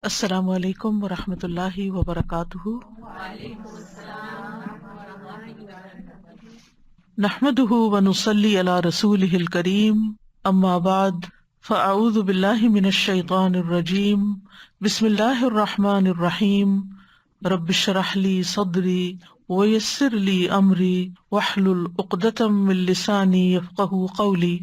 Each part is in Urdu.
السلام علیکم ورحمۃ اللہ وبرکاتہ۔ نحمده ونصلی علی رسولہ الکریم، اما بعد فاعوذ باللہ من الشیطان الرجیم، بسم اللہ الرحمن الرحیم، رب اشرح لی صدری ویسر لی امری واحلل عقدۃ من لسانی یفقہوا قولی۔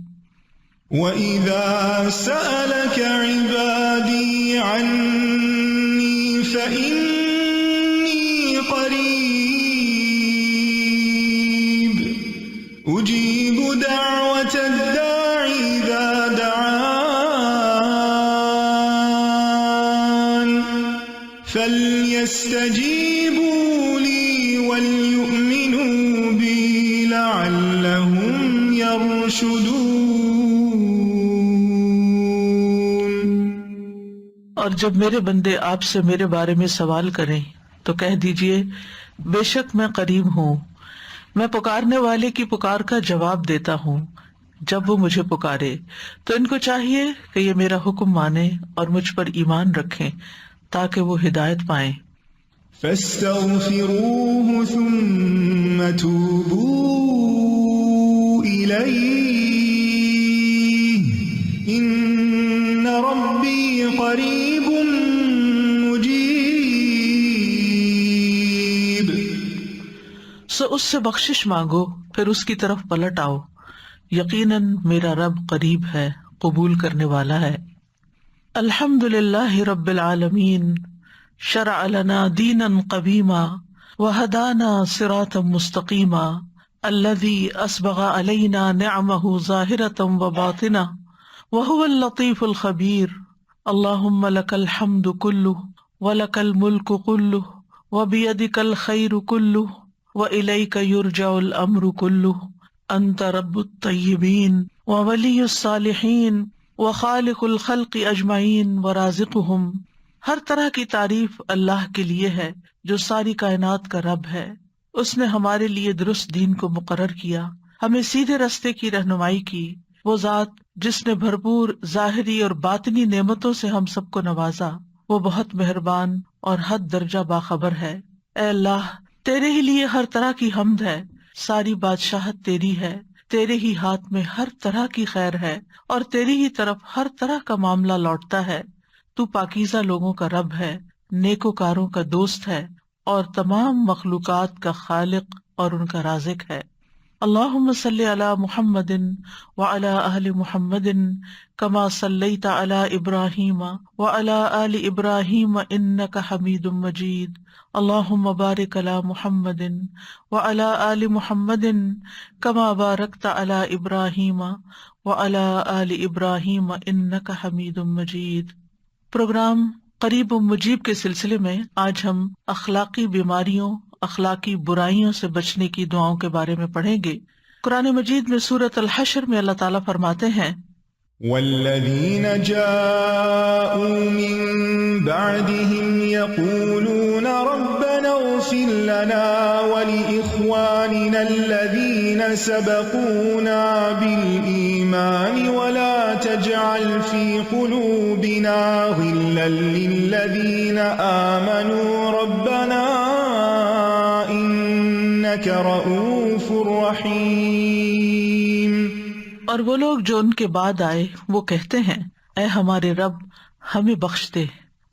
وَإِذَا سَأَلَكَ عِبَادِي عَنِّي فَإِنِّي قَرِيبٌ أُجِيبُ دَعْوَةَ الدَّاعِ إِذَا دَعَانِ فَلْيَسْتَجِيبُوا لِي وَلْيُؤْمِنُوا بِي لَعَلَّهُمْ يَرْشُدُونَ۔ اور جب میرے بندے آپ سے میرے بارے میں سوال کریں تو کہہ دیجئے بے شک میں قریب ہوں، میں پکارنے والے کی پکار کا جواب دیتا ہوں جب وہ مجھے پکارے۔ تو ان کو چاہیے کہ یہ میرا حکم مانیں اور مجھ پر ایمان رکھیں تاکہ وہ ہدایت پائیں۔ فَاسْتَغْفِرُوهُ ثُمَّ تُوبُوا إِلَيْهِ إِنَّ رَبِّي قَرِيبٌ مُجِيبٌ۔ سو اس سے بخشش مانگو، پھر اس کی طرف پلٹ آؤ، یقیناً میرا رب قریب ہے، قبول کرنے والا ہے۔ الحمد للہ رب العالمین، شرع لنا دینا قویما وہدانا صراطا مستقیما، الذی اسبغ علینا نعمہ ظاہرۃ وباطنہ وہو اللطیف الخبیر۔ اللہم لک الحمد کلہ ولک الملک کلہ وبیدک الخیر کلہ وإلیک یرجع الامر کلہ، انت رب الطیبین وولی الصالحین وخالق الخلق اجمعین ورازقہم۔ ہر طرح کی تعریف اللہ کے لیے ہے جو ساری کائنات کا رب ہے۔ اس نے ہمارے لیے درست دین کو مقرر کیا، ہمیں سیدھے رستے کی رہنمائی کی۔ وہ ذات جس نے بھرپور ظاہری اور باطنی نعمتوں سے ہم سب کو نوازا، وہ بہت مہربان اور حد درجہ باخبر ہے۔ اے اللہ، تیرے ہی لیے ہر طرح کی حمد ہے، ساری بادشاہت تیری ہے، تیرے ہی ہاتھ میں ہر طرح کی خیر ہے اور تیری ہی طرف ہر طرح کا معاملہ لوٹتا ہے۔ تو پاکیزہ لوگوں کا رب ہے، نیکوکاروں کا دوست ہے اور تمام مخلوقات کا خالق اور ان کا رازق ہے۔ اللہم صلی علی محمد وعلی آل محمد کما صلیت علی ابراہیم وعلی آل ابراہیم انک حمید مجید۔ اللہم بارک علی محمد وعلی آل محمد کما بارکت علی ابراہیم وعلی آل ابراہیم انک حمید مجید۔ پروگرام قریب و مجیب کے سلسلے میں آج ہم اخلاقی بیماریوں، اخلاقی برائیوں سے بچنے کی دعاؤں کے بارے میں پڑھیں گے۔ قرآن مجید میں سورۃ الحشر میں اللہ تعالیٰ فرماتے ہیں، والذین جاءوا من بعدهم يقولون ربنا اغفر لنا ولإخواننا الذين سبقونا بالإيمان ولا تجعل في قلوبنا غلا للذين آمنوا ربنا إنك رؤوف رحيم۔ اور وہ لوگ جو ان کے بعد آئے وہ کہتے ہیں، اے ہمارے رب، ہمیں بخش دے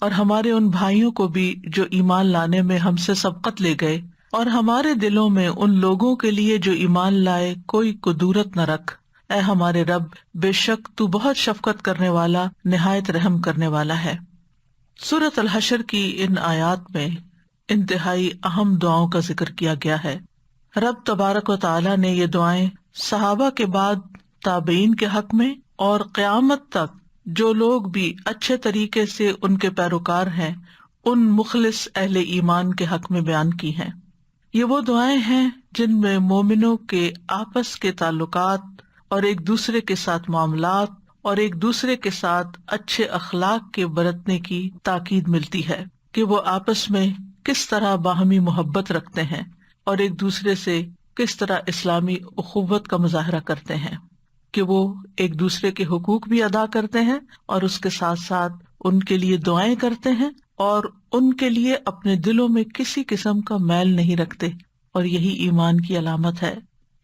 اور ہمارے ان بھائیوں کو بھی جو ایمان لانے میں ہم سے سبقت لے گئے، اور ہمارے دلوں میں ان لوگوں کے لیے جو ایمان لائے کوئی کدورت نہ رکھ۔ اے ہمارے رب، بے شک تو بہت شفقت کرنے والا، نہایت رحم کرنے والا ہے۔ سورۃ الحشر کی ان آیات میں انتہائی اہم دعاؤں کا ذکر کیا گیا ہے۔ رب تبارک و تعالیٰ نے یہ دعائیں صحابہ کے بعد تابعین کے حق میں اور قیامت تک جو لوگ بھی اچھے طریقے سے ان کے پیروکار ہیں ان مخلص اہل ایمان کے حق میں بیان کی ہیں۔ یہ وہ دعائیں ہیں جن میں مومنوں کے آپس کے تعلقات اور ایک دوسرے کے ساتھ معاملات اور ایک دوسرے کے ساتھ اچھے اخلاق کے برتنے کی تاکید ملتی ہے کہ وہ آپس میں کس طرح باہمی محبت رکھتے ہیں اور ایک دوسرے سے کس طرح اسلامی اخوت کا مظاہرہ کرتے ہیں، کہ وہ ایک دوسرے کے حقوق بھی ادا کرتے ہیں اور اس کے ساتھ ساتھ ان کے لیے دعائیں کرتے ہیں اور ان کے لیے اپنے دلوں میں کسی قسم کا میل نہیں رکھتے، اور یہی ایمان کی علامت ہے۔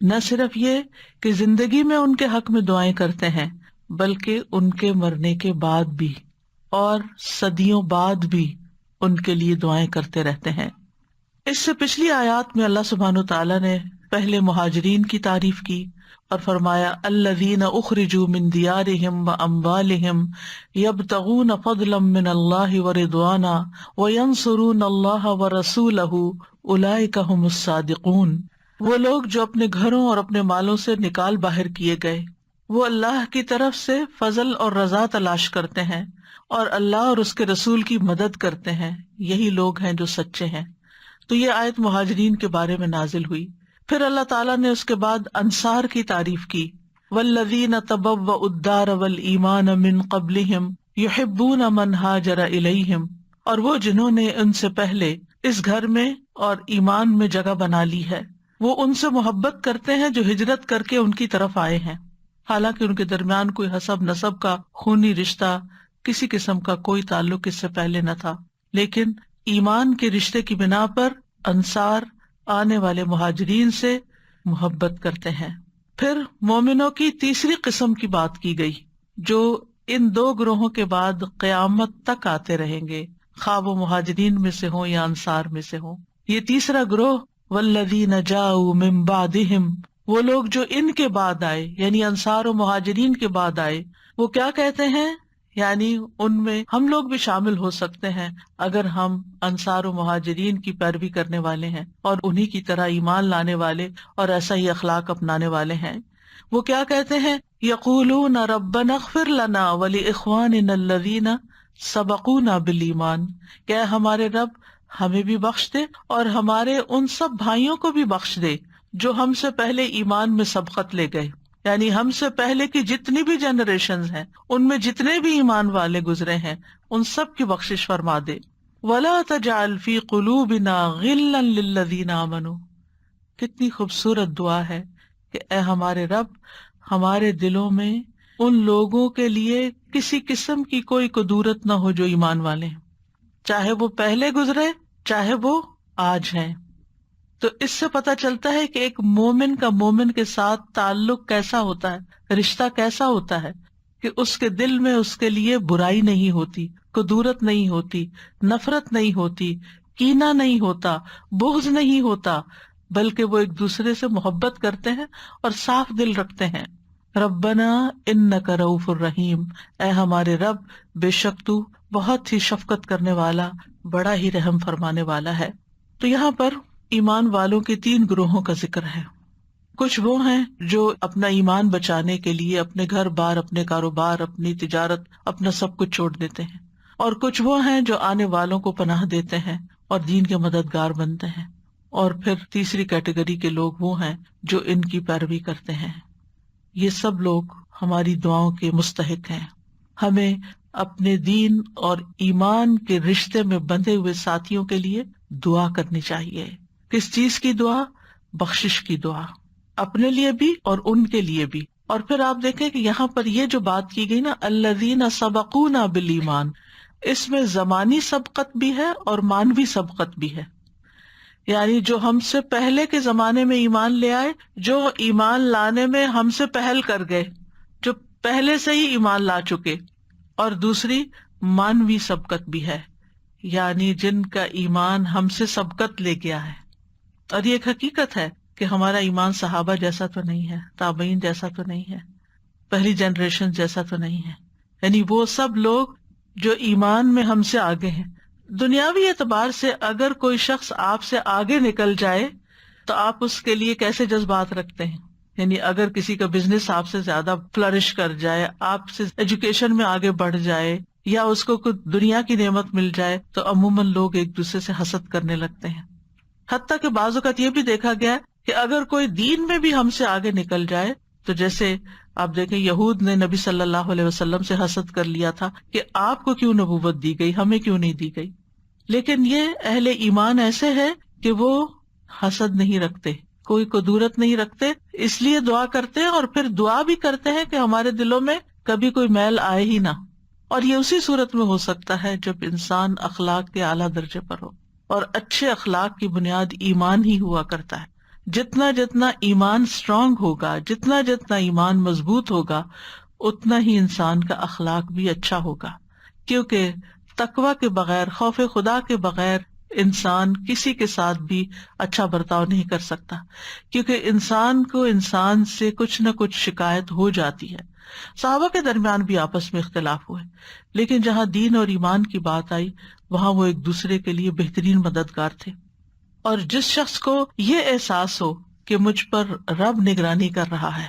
نہ صرف یہ کہ زندگی میں ان کے حق میں دعائیں کرتے ہیں، بلکہ ان کے مرنے کے بعد بھی اور صدیوں بعد بھی ان کے لیے دعائیں کرتے رہتے ہیں۔ اس سے پچھلی آیات میں اللہ سبحانہ وتعالیٰ نے پہلے مہاجرین کی تعریف کی اور فرمایا الذین اخرجوا من دیارہم واموالہم یبتغون فضلا من اللہ ورضوانا وینصرون اللہ ورسولہ اولئک ھم الصادقون۔ وہ لوگ جو اپنے گھروں اور اپنے مالوں سے نکال باہر کیے گئے، وہ اللہ کی طرف سے فضل اور رضا تلاش کرتے ہیں اور اللہ اور اس کے رسول کی مدد کرتے ہیں، یہی لوگ ہیں جو سچے ہیں۔ تو یہ آیت مہاجرین کے بارے میں نازل ہوئی۔ پھر اللہ تعالیٰ نے اس کے بعد انصار کی تعریف کی، والذین تبوؤا الدار والایمان من قبلہم یحبون من ہاجر الیہم، اور وہ جنہوں نے ان سے پہلے اس گھر میں اور ایمان میں جگہ بنا لی ہے، وہ ان سے محبت کرتے ہیں جو ہجرت کر کے ان کی طرف آئے ہیں، حالانکہ ان کے درمیان کوئی حسب نسب کا خونی رشتہ، کسی قسم کا کوئی تعلق اس سے پہلے نہ تھا، لیکن ایمان کے رشتے کی بنا پر انصار آنے والے مہاجرین سے محبت کرتے ہیں۔ پھر مومنوں کی تیسری قسم کی بات کی گئی جو ان دو گروہوں کے بعد قیامت تک آتے رہیں گے، خواہ وہ مہاجرین میں سے ہوں یا انصار میں سے ہوں۔ یہ تیسرا گروہ والذین جاؤوا من بعدہم، وہ لوگ جو ان کے بعد آئے، یعنی انصار و مہاجرین کے بعد آئے، وہ کیا کہتے ہیں؟ یعنی ان میں ہم لوگ بھی شامل ہو سکتے ہیں اگر ہم انصار و مہاجرین کی پیروی کرنے والے ہیں اور انہی کی طرح ایمان لانے والے اور ایسا ہی اخلاق اپنانے والے ہیں۔ وہ کیا کہتے ہیں؟ یقولون ربنا اغفر لنا ولاخواننا الذین سبقونا بالایمان، کہ اے ہمارے رب ہمیں بھی بخش دے اور ہمارے ان سب بھائیوں کو بھی بخش دے جو ہم سے پہلے ایمان میں سبقت لے گئے، یعنی ہم سے پہلے کی جتنی بھی جنریشنز ہیں ان میں جتنے بھی ایمان والے گزرے ہیں ان سب کی بخشش فرما دے۔ وَلَا تَجْعَلْ فِي قُلُوبِنَا غِلًّا لِّلَّذِينَ آمَنُوا، کتنی خوبصورت دعا ہے کہ اے ہمارے رب ہمارے دلوں میں ان لوگوں کے لیے کسی قسم کی کوئی کدورت نہ ہو جو ایمان والے ہیں، چاہے وہ پہلے گزرے چاہے وہ آج ہیں۔ تو اس سے پتہ چلتا ہے کہ ایک مومن کا مومن کے ساتھ تعلق کیسا ہوتا ہے، رشتہ کیسا ہوتا ہے، کہ اس کے دل میں اس کے لیے برائی نہیں ہوتی، کدورت نہیں ہوتی، نفرت نہیں ہوتی، کینہ نہیں ہوتا، بغض نہیں ہوتا، بلکہ وہ ایک دوسرے سے محبت کرتے ہیں اور صاف دل رکھتے ہیں۔ ربنا انک رؤوف الرحیم، اے ہمارے رب بے شک تو بہت ہی شفقت کرنے والا، بڑا ہی رحم فرمانے والا ہے۔ تو یہاں پر ایمان والوں کے تین گروہوں کا ذکر ہے۔ کچھ وہ ہیں جو اپنا ایمان بچانے کے لیے اپنے گھر بار، اپنے کاروبار، اپنی تجارت، اپنا سب کچھ چھوڑ دیتے ہیں، اور کچھ وہ ہیں جو آنے والوں کو پناہ دیتے ہیں اور دین کے مددگار بنتے ہیں، اور پھر تیسری کیٹیگری کے لوگ وہ ہیں جو ان کی پیروی کرتے ہیں۔ یہ سب لوگ ہماری دعاؤں کے مستحق ہیں۔ ہمیں اپنے دین اور ایمان کے رشتے میں بندھے ہوئے ساتھیوں کے لیے دعا کرنی چاہیے۔ کس چیز کی دعا؟ بخشش کی دعا، اپنے لیے بھی اور ان کے لیے بھی۔ اور پھر آپ دیکھیں کہ یہاں پر یہ جو بات کی گئی نا الذین سبقونا بالایمان، اس میں زمانی سبقت بھی ہے اور مانوی سبقت بھی ہے، یعنی جو ہم سے پہلے کے زمانے میں ایمان لے آئے، جو ایمان لانے میں ہم سے پہل کر گئے، جو پہلے سے ہی ایمان لا چکے، اور دوسری مانوی سبقت بھی ہے، یعنی جن کا ایمان ہم سے سبقت لے گیا ہے۔ اور یہ ایک حقیقت ہے کہ ہمارا ایمان صحابہ جیسا تو نہیں ہے، تابعین جیسا تو نہیں ہے، پہلی جنریشن جیسا تو نہیں ہے، یعنی وہ سب لوگ جو ایمان میں ہم سے آگے ہیں۔ دنیاوی اعتبار سے اگر کوئی شخص آپ سے آگے نکل جائے تو آپ اس کے لیے کیسے جذبات رکھتے ہیں؟ یعنی اگر کسی کا بزنس آپ سے زیادہ فلرش کر جائے، آپ سے ایجوکیشن میں آگے بڑھ جائے، یا اس کو کوئی دنیا کی نعمت مل جائے، تو عموماً لوگ ایک دوسرے سے حسد کرنے لگتے ہیں۔ حتیٰ کہ بعض اوقات یہ بھی دیکھا گیا ہے کہ اگر کوئی دین میں بھی ہم سے آگے نکل جائے، تو جیسے آپ دیکھیں یہود نے نبی صلی اللہ علیہ وسلم سے حسد کر لیا تھا کہ آپ کو کیوں نبوت دی گئی، ہمیں کیوں نہیں دی گئی۔ لیکن یہ اہل ایمان ایسے ہے کہ وہ حسد نہیں رکھتے، کوئی کدورت نہیں رکھتے، اس لیے دعا کرتے ہیں، اور پھر دعا بھی کرتے ہیں کہ ہمارے دلوں میں کبھی کوئی میل آئے ہی نہ، اور یہ اسی صورت میں ہو سکتا ہے جب انسان اخلاق کے اعلیٰ درجے پر ہو، اور اچھے اخلاق کی بنیاد ایمان ہی ہوا کرتا ہے۔ جتنا جتنا ایمان اسٹرانگ ہوگا، جتنا جتنا ایمان مضبوط ہوگا، اتنا ہی انسان کا اخلاق بھی اچھا ہوگا، کیونکہ تقوی کے بغیر، خوف خدا کے بغیر انسان کسی کے ساتھ بھی اچھا برتاؤ نہیں کر سکتا، کیونکہ انسان کو انسان سے کچھ نہ کچھ شکایت ہو جاتی ہے۔ صحابہ کے درمیان بھی آپس میں اختلاف ہوئے، لیکن جہاں دین اور ایمان کی بات آئی وہاں وہ ایک دوسرے کے لیے بہترین مددگار تھے۔ اور جس شخص کو یہ احساس ہو کہ مجھ پر رب نگرانی کر رہا ہے،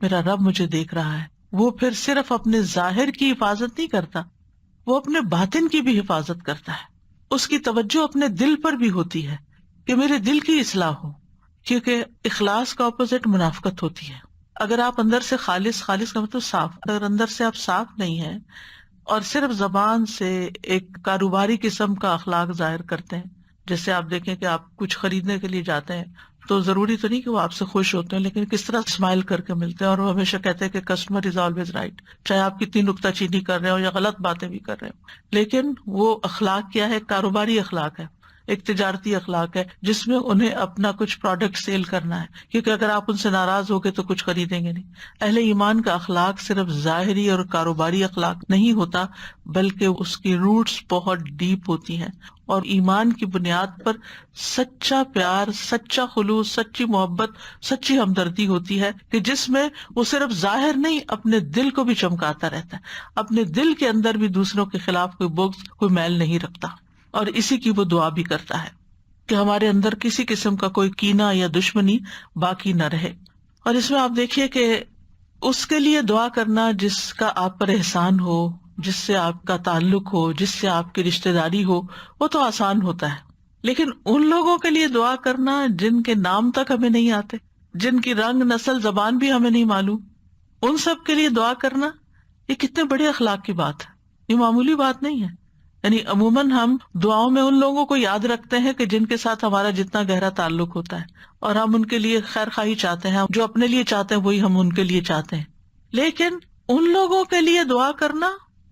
میرا رب مجھے دیکھ رہا ہے، وہ پھر صرف اپنے ظاہر کی حفاظت نہیں کرتا، وہ اپنے باطن کی بھی حفاظت کرتا ہے۔ اس کی توجہ اپنے دل پر بھی ہوتی ہے کہ میرے دل کی اصلاح ہو، کیونکہ اخلاص کا اپوزٹ منافقت ہوتی ہے۔ اگر آپ اندر سے خالص کا مطلب صاف، اگر اندر سے آپ صاف نہیں ہیں اور صرف زبان سے ایک کاروباری قسم کا اخلاق ظاہر کرتے ہیں، جیسے آپ دیکھیں کہ آپ کچھ خریدنے کے لیے جاتے ہیں تو ضروری تو نہیں کہ وہ آپ سے خوش ہوتے ہیں، لیکن کس طرح اسمائل کر کے ملتے ہیں، اور وہ ہمیشہ کہتے ہیں کہ کسٹمر از آلویز رائٹ، چاہے آپ کتنی نکتہ چینی کر رہے ہو یا غلط باتیں بھی کر رہے ہو۔ لیکن وہ اخلاق کیا ہے؟ کاروباری اخلاق ہے، ایک تجارتی اخلاق ہے جس میں انہیں اپنا کچھ پروڈکٹ سیل کرنا ہے، کیونکہ اگر آپ ان سے ناراض ہوگے تو کچھ خریدیں گے نہیں۔ اہل ایمان کا اخلاق صرف ظاہری اور کاروباری اخلاق نہیں ہوتا، بلکہ اس کی روٹس بہت ڈیپ ہوتی ہیں، اور ایمان کی بنیاد پر سچا پیار، سچا خلوص، سچی محبت، سچی ہمدردی ہوتی ہے، کہ جس میں وہ صرف ظاہر نہیں اپنے دل کو بھی چمکاتا رہتا ہے، اپنے دل کے اندر بھی دوسروں کے خلاف کوئی بغض، کوئی میل نہیں رکھتا، اور اسی کی وہ دعا بھی کرتا ہے کہ ہمارے اندر کسی قسم کا کوئی کینہ یا دشمنی باقی نہ رہے۔ اور اس میں آپ دیکھیے کہ اس کے لیے دعا کرنا جس کا آپ پر احسان ہو، جس سے آپ کا تعلق ہو، جس سے آپ کی رشتہ داری ہو، وہ تو آسان ہوتا ہے، لیکن ان لوگوں کے لیے دعا کرنا جن کے نام تک ہمیں نہیں آتے، جن کی رنگ، نسل، زبان بھی ہمیں نہیں معلوم، ان سب کے لیے دعا کرنا یہ کتنے بڑے اخلاق کی بات ہے، یہ معمولی بات نہیں ہے۔ یعنی عموماً ہم دعاؤں میں ان لوگوں کو یاد رکھتے ہیں کہ جن کے ساتھ ہمارا جتنا گہرا تعلق ہوتا ہے، اور ہم ان کے لیے خیر خواہی چاہتے ہیں، جو اپنے لیے چاہتے ہیں وہی ہم ان کے لیے چاہتے ہیں۔ لیکن ان لوگوں کے لیے دعا کرنا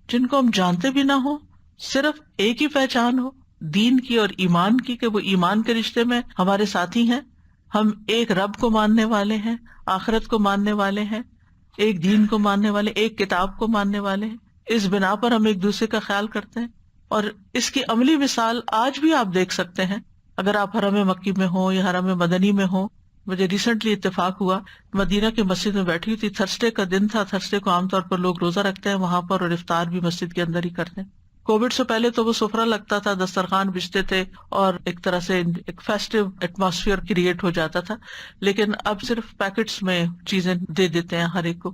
جن کو ہم جانتے بھی نہ ہو، صرف ایک ہی پہچان ہو دین کی اور ایمان کی، کہ وہ ایمان کے رشتے میں ہمارے ساتھی ہیں، ہم ایک رب کو ماننے والے ہیں، آخرت کو ماننے والے ہیں، ایک دین کو ماننے والے، ایک کتاب کو ماننے والے ہیں، اس بنا پر ہم ایک دوسرے کا خیال کرتے ہیں۔ اور اس کی عملی مثال آج بھی آپ دیکھ سکتے ہیں، اگر آپ حرم مکی میں ہوں یا حرم مدنی میں ہوں۔ مجھے ریسنٹلی اتفاق ہوا، مدینہ کی مسجد میں بیٹھی ہوئی تھی، تھرسڈے کا دن تھا، تھرسڈے کو عام طور پر لوگ روزہ رکھتے ہیں وہاں پر، اور افطار بھی مسجد کے اندر ہی کرتے ہیں۔ کووڈ سے پہلے تو وہ سفرہ لگتا تھا، دسترخوان بچھتے تھے، اور ایک طرح سے ایک فیسٹیو ایٹماسفیئر کریٹ ہو جاتا تھا، لیکن اب صرف پیکٹس میں چیزیں دے دیتے ہیں ہر ایک کو۔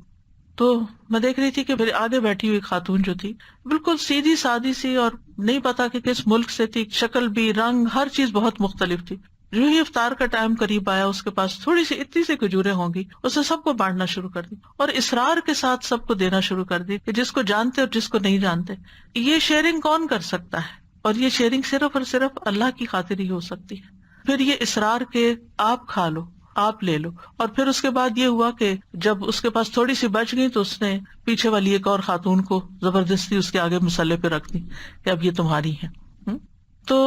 تو میں دیکھ رہی تھی کہ میرے آگے بیٹھی ہوئی خاتون جو تھی بالکل سیدھی سادی سی، اور نہیں پتا کہ کس ملک سے تھی، شکل بھی، رنگ، ہر چیز بہت مختلف تھی۔ جو ہی افطار کا ٹائم قریب آیا، اس کے پاس تھوڑی سی اتنی سی کھجوریں ہوں گی، اسے سب کو بانٹنا شروع کر دی، اور اصرار کے ساتھ سب کو دینا شروع کر دی، کہ جس کو جانتے اور جس کو نہیں جانتے۔ یہ شیئرنگ کون کر سکتا ہے؟ اور یہ شیئرنگ صرف اور صرف اللہ کی خاطر ہی ہو سکتی ہے۔ پھر یہ اصرار کے آپ کھا لو، آپ لے لو، اور پھر اس کے بعد یہ ہوا کہ جب اس کے پاس تھوڑی سی بچ گئی تو اس نے پیچھے والی ایک اور خاتون کو زبردستی اس کے آگے مسلح پہ رکھ دی کہ اب یہ تمہاری ہے۔ تو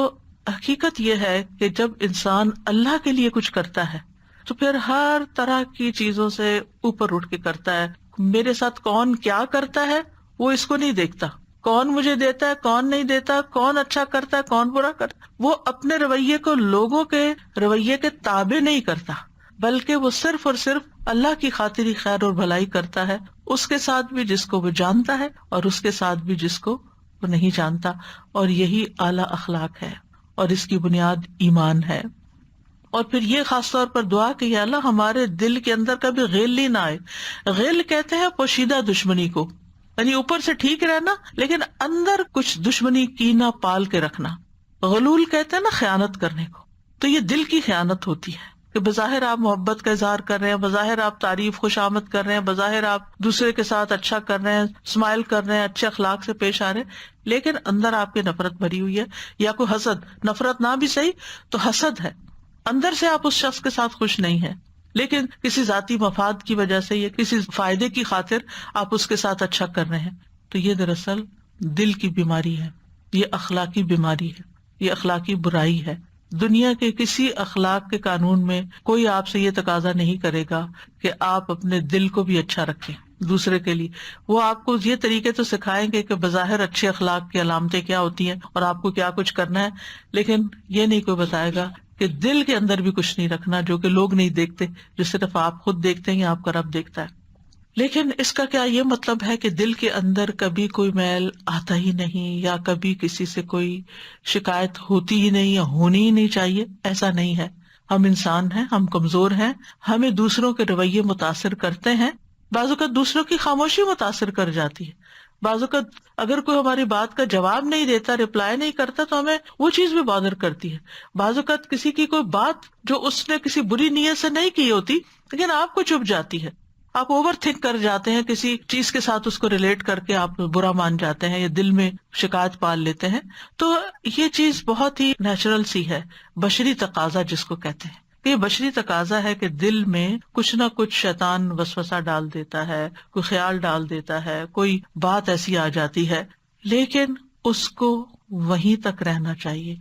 حقیقت یہ ہے کہ جب انسان اللہ کے لیے کچھ کرتا ہے تو پھر ہر طرح کی چیزوں سے اوپر اٹھ کے کرتا ہے۔ میرے ساتھ کون کیا کرتا ہے وہ اس کو نہیں دیکھتا، کون مجھے دیتا ہے، کون نہیں دیتا، کون اچھا کرتا ہے، کون برا کرتا ہے۔ وہ اپنے رویے کو لوگوں کے رویے کے تابع نہیں کرتا، بلکہ وہ صرف اور صرف اللہ کی خاطر ہی خیر اور بھلائی کرتا ہے، اس کے ساتھ بھی جس کو وہ جانتا ہے اور اس کے ساتھ بھی جس کو وہ نہیں جانتا۔ اور یہی اعلیٰ اخلاق ہے، اور اس کی بنیاد ایمان ہے۔ اور پھر یہ خاص طور پر دعا کہ یا اللہ ہمارے دل کے اندر کبھی غل ہی نہ آئے۔ غل کہتے ہیں پوشیدہ دشمنی کو، یعنی اوپر سے ٹھیک رہنا لیکن اندر کچھ دشمنی کینہ پال کے رکھنا۔ غلول کہتے ہیں نا خیانت کرنے کو، تو یہ دل کی خیانت ہوتی ہے کہ بظاہر آپ محبت کا اظہار کر رہے ہیں، بظاہر آپ تعریف، خوش آمد کر رہے ہیں، بظاہر آپ دوسرے کے ساتھ اچھا کر رہے ہیں، اسمائل کر رہے ہیں، اچھے اخلاق سے پیش آ رہے ہیں، لیکن اندر آپ کی نفرت بھری ہوئی ہے، یا کوئی حسد، نفرت نہ بھی صحیح تو حسد ہے، اندر سے آپ اس شخص کے ساتھ خوش نہیں ہیں، لیکن کسی ذاتی مفاد کی وجہ سے یا کسی فائدے کی خاطر آپ اس کے ساتھ اچھا کر رہے ہیں۔ تو یہ دراصل دل کی بیماری ہے، یہ اخلاقی بیماری ہے، یہ اخلاقی برائی ہے. دنیا کے کسی اخلاق کے قانون میں کوئی آپ سے یہ تقاضا نہیں کرے گا کہ آپ اپنے دل کو بھی اچھا رکھیں دوسرے کے لیے. وہ آپ کو یہ طریقے تو سکھائیں گے کہ بظاہر اچھے اخلاق کی علامتیں کیا ہوتی ہیں اور آپ کو کیا کچھ کرنا ہے، لیکن یہ نہیں کوئی بتائے گا کہ دل کے اندر بھی کچھ نہیں رکھنا، جو کہ لوگ نہیں دیکھتے، جو صرف آپ خود دیکھتے ہیں یا آپ کا رب دیکھتا ہے. لیکن اس کا کیا یہ مطلب ہے کہ دل کے اندر کبھی کوئی میل آتا ہی نہیں، یا کبھی کسی سے کوئی شکایت ہوتی ہی نہیں یا ہونی ہی نہیں چاہیے؟ ایسا نہیں ہے. ہم انسان ہیں، ہم کمزور ہیں، ہمیں دوسروں کے رویے متاثر کرتے ہیں. بعض اوقات دوسروں کی خاموشی متاثر کر جاتی ہے. بعض اوقات اگر کوئی ہماری بات کا جواب نہیں دیتا، رپلائی نہیں کرتا، تو ہمیں وہ چیز بھی بادر کرتی ہے. بعض اوقات کسی کی کوئی بات جو اس نے کسی بری نیت سے نہیں کی ہوتی لیکن آپ کو چبھ جاتی ہے، آپ اوور تھنک کر جاتے ہیں، کسی چیز کے ساتھ اس کو ریلیٹ کر کے آپ برا مان جاتے ہیں یا دل میں شکایت پال لیتے ہیں. تو یہ چیز بہت ہی نیچرل سی ہے، بشری تقاضا جس کو کہتے ہیں. یہ بشری تقاضا ہے کہ دل میں کچھ نہ کچھ شیطان وسوسہ ڈال دیتا ہے، کوئی خیال ڈال دیتا ہے، کوئی بات ایسی آ جاتی ہے، لیکن اس کو وہیں تک رہنا چاہیے.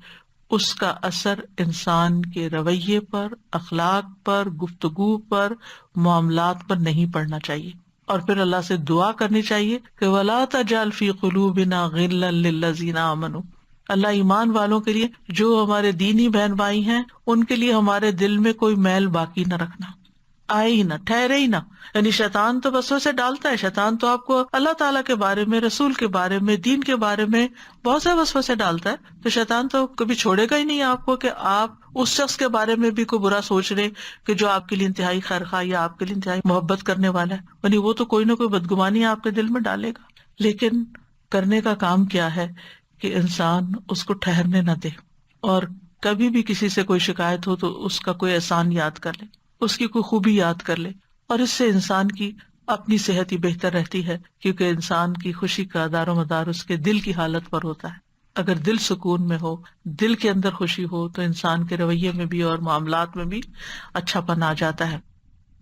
اس کا اثر انسان کے رویے پر، اخلاق پر، گفتگو پر، معاملات پر نہیں پڑنا چاہیے. اور پھر اللہ سے دعا کرنی چاہیے کہ وَلَا تَجْعَلْ فِي قُلُوبِنَا غِلًّا لِّلَّذِينَ آمَنُوا. اللہ ایمان والوں کے لیے، جو ہمارے دینی بہن بھائی ہیں، ان کے لیے ہمارے دل میں کوئی میل باقی نہ رکھنا، آئے ہی نہ، ٹھہرے ہی نہ. یعنی شیطان تو وسوسے ڈالتا ہے، شیطان تو آپ کو اللہ تعالیٰ کے بارے میں، رسول کے بارے میں، دین کے بارے میں بہت سے وسوسے ڈالتا ہے. تو شیطان تو کبھی چھوڑے گا ہی نہیں آپ کو کہ آپ اس شخص کے بارے میں بھی کوئی برا سوچ رہے کہ جو آپ کے لیے انتہائی خیر خواہ یا آپ کے لیے انتہائی محبت کرنے والا ہے. یعنی وہ تو کوئی نہ کوئی بدگمانی آپ کے دل میں ڈالے گا. لیکن کرنے کا کام کیا ہے کہ انسان اس کو ٹھہرنے نہ دے، اور کبھی بھی کسی سے کوئی شکایت ہو تو اس کا کوئی احسان یاد کر لے، اس کی کوئی خوبی یاد کر لے. اور اس سے انسان کی اپنی صحت ہی بہتر رہتی ہے، کیونکہ انسان کی خوشی کا دار و مدار اس کے دل کی حالت پر ہوتا ہے. اگر دل سکون میں ہو، دل کے اندر خوشی ہو، تو انسان کے رویے میں بھی اور معاملات میں بھی اچھا پن آ جاتا ہے.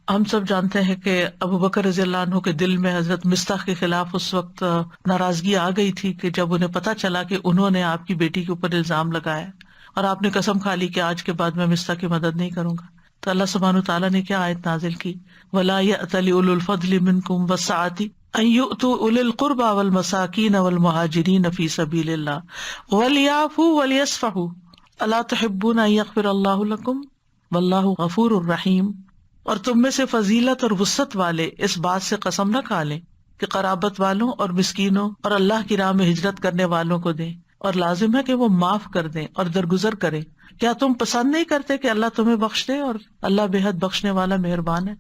ہم سب جانتے ہیں کہ ابو بکر رضی اللہ عنہ کے دل میں حضرت مصطح کے خلاف اس وقت ناراضگی آ گئی تھی کہ جب انہیں پتا چلا کہ انہوں نے آپ کی بیٹی کے اوپر الزام لگایا، اور آپ نے قسم کھا لی کہ آج کے بعد میں مصطح کی مدد نہیں کروں گا. تو اللہ سبحانہ وتعالیٰ نے کیا آیت نازل کی، وَلَا يَأْتَلِ أُولُو الْفَضْلِ مِنْكُمْ وَالسَّعَةِ أَن يُؤْتُوا أُولِي الْقُرْبَى وَالْمَسَاكِينَ وَالْمُهَاجِرِينَ فِي سَبِيلِ اللَّهِ وَلْيَعْفُوا وَلْيَصْفَحُوا أَلَا تُحِبُّونَ أَن يَغْفِرَ اللَّهُ لَكُمْ وَاللَّهُ غَفُورٌ رَحِيمٌ. اور تم میں سے فضیلت اور وسعت والے اس بات سے قسم نہ کھا لیں کہ قرابت والوں اور مسکینوں اور اللہ کی راہ میں ہجرت کرنے والوں کو دیں، اور لازم ہے کہ وہ معاف کر دیں اور درگزر کریں. کیا تم پسند نہیں کرتے کہ اللہ تمہیں بخش دے؟ اور اللہ بے حد بخشنے والا مہربان ہے.